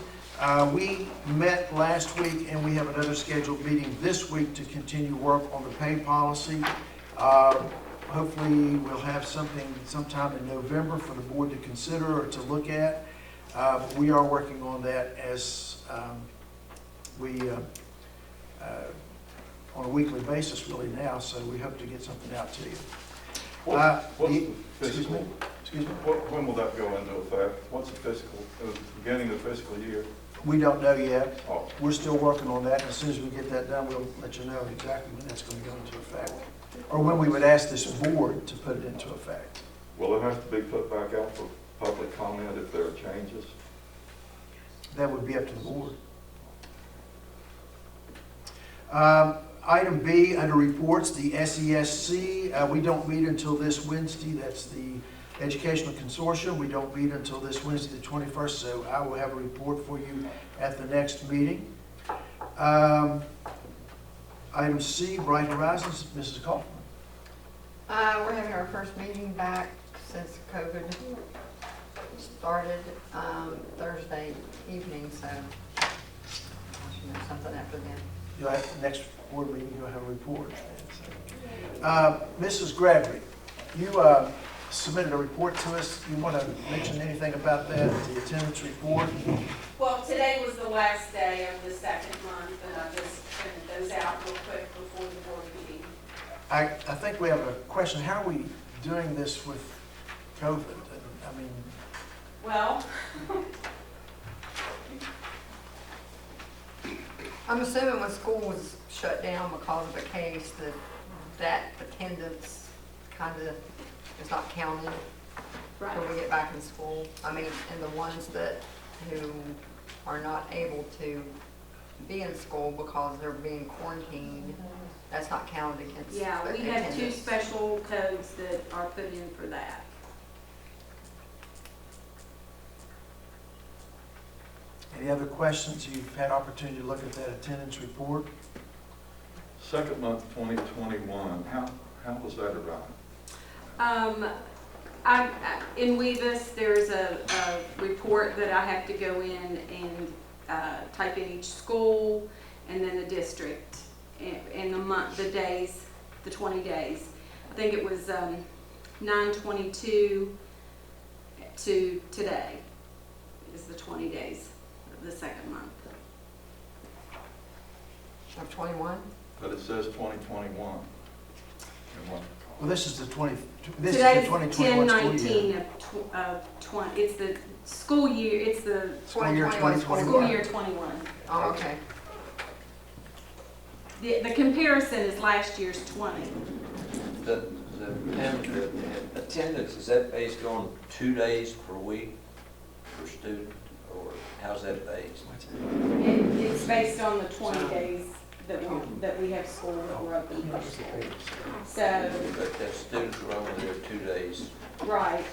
We met last week, and we have another scheduled meeting this week to continue work on the pay policy. Hopefully, we'll have something sometime in November for the board to consider or to look at. We are working on that as on a weekly basis really now, so we hope to get something out to you. What's the Excuse me? fiscal? Excuse me? When will that go into effect? What's the fiscal, beginning of the fiscal year? We don't know yet. Oh, We're still working on that, and as soon as we get that done, we'll let you know exactly when that's going to go into effect, or when we would ask this board to put it into effect. will it have to be put back out for public comment if there are changes? That would be up to the board. Item B, under reports, the SESC, we don't meet until this Wednesday. That's the Educational Consortium. We don't meet until this Wednesday, the 21st, so I will have a report for you at the next meeting. Item C, Bright Horizons, Mrs. Kaufman. We're having our first meeting back since COVID started, Thursday evening, so I should know something after then. You'll have, next board meeting, you'll have a report. Mrs. Gregory, you submitted a report to us. You want to mention anything about that, the attendance report? Well, today was the last day of the second month, and I just printed those out real quick before the board meeting. I think we have a question. How are we doing this with COVID? I mean, Well, I'm assuming when school was shut down because of a case, that attendance kind of is not counted right. when we get back in school. I mean, and the ones who are not able to be in school because they're being quarantined, that's not counted against Yeah, we have two attendance. special codes that are put in for that. any other questions? You've had opportunity to look at that attendance report. Second month, 2021, how was that arrived? In Weavis, there's a report that I have to go in and type in each school and then the district and the month, the days, the 20 days. I think it was 9/22 to today is the 20 days of the second month. Of 21? But it says 2021. Well, this is the 20, this is the Today's 2021 school year. 10/19 of 20, it's the school year, it's the School year 2021. 2021. school year 21. Oh, okay. The comparison is last year's 20. The attendance, is that based on 2 days per week per student, or how's that based? It's based on the 20 days that we have school, that we're open for school. So, But the students are only there 2 days. right,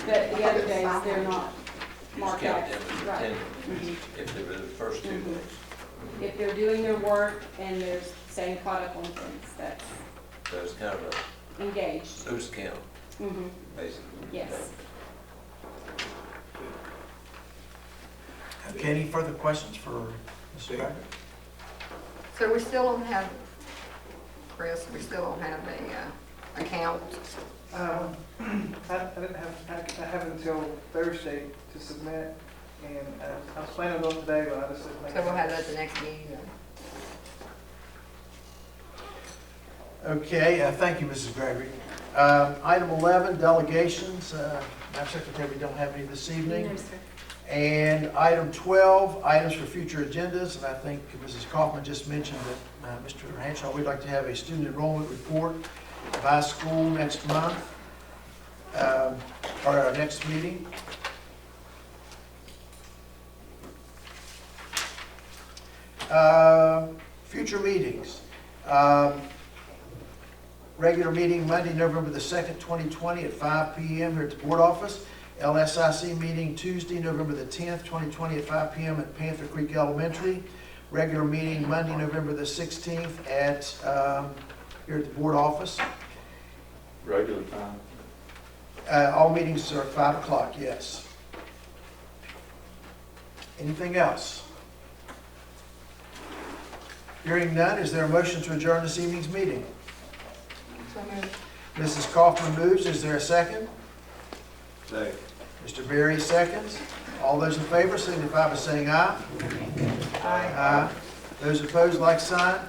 but the other days, they're not You just marked count out. them as Right. attendance if they were the first 2 Mhm. days. If they're doing their work and they're staying caught up on things, that's So it's kind of engaged. a loose count, Mhm. basically. Yes. Okay, any further questions for Mrs. Gregory? So we still don't have, Chris, we still don't have a account. I didn't have, I have until Thursday to submit, and I was planning on today, but I just didn't make it. So we'll have that at the next meeting then. Okay, thank you, Mrs. Gregory. Item 11, delegations. Madam Secretary, we don't have any this evening. And item 12, items for future agendas, and I think Mrs. Kaufman just mentioned that, Mr. Hanshaw, we'd like to have a student enrollment report by school next month, or our next meeting. Future meetings. Regular meeting Monday, November the 2nd, 2020 at 5 p.m. here at the board office. LSIC meeting Tuesday, November the 10th, 2020 at 5 p.m. at Panther Creek Elementary. Regular meeting Monday, November the 16th at, here at the board office. Regular time? All meetings are at 5 o'clock, yes. Anything else? Hearing none, is there a motion to adjourn this evening's meeting? So moved. Mrs. Kaufman moves, is there a second? Second. Mr. Berry seconds. All those in favor signify by saying aye. Aye. Those opposed, like sign.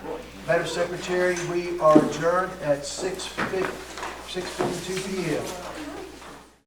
Madam Secretary, we are adjourned at 6:52 p.m.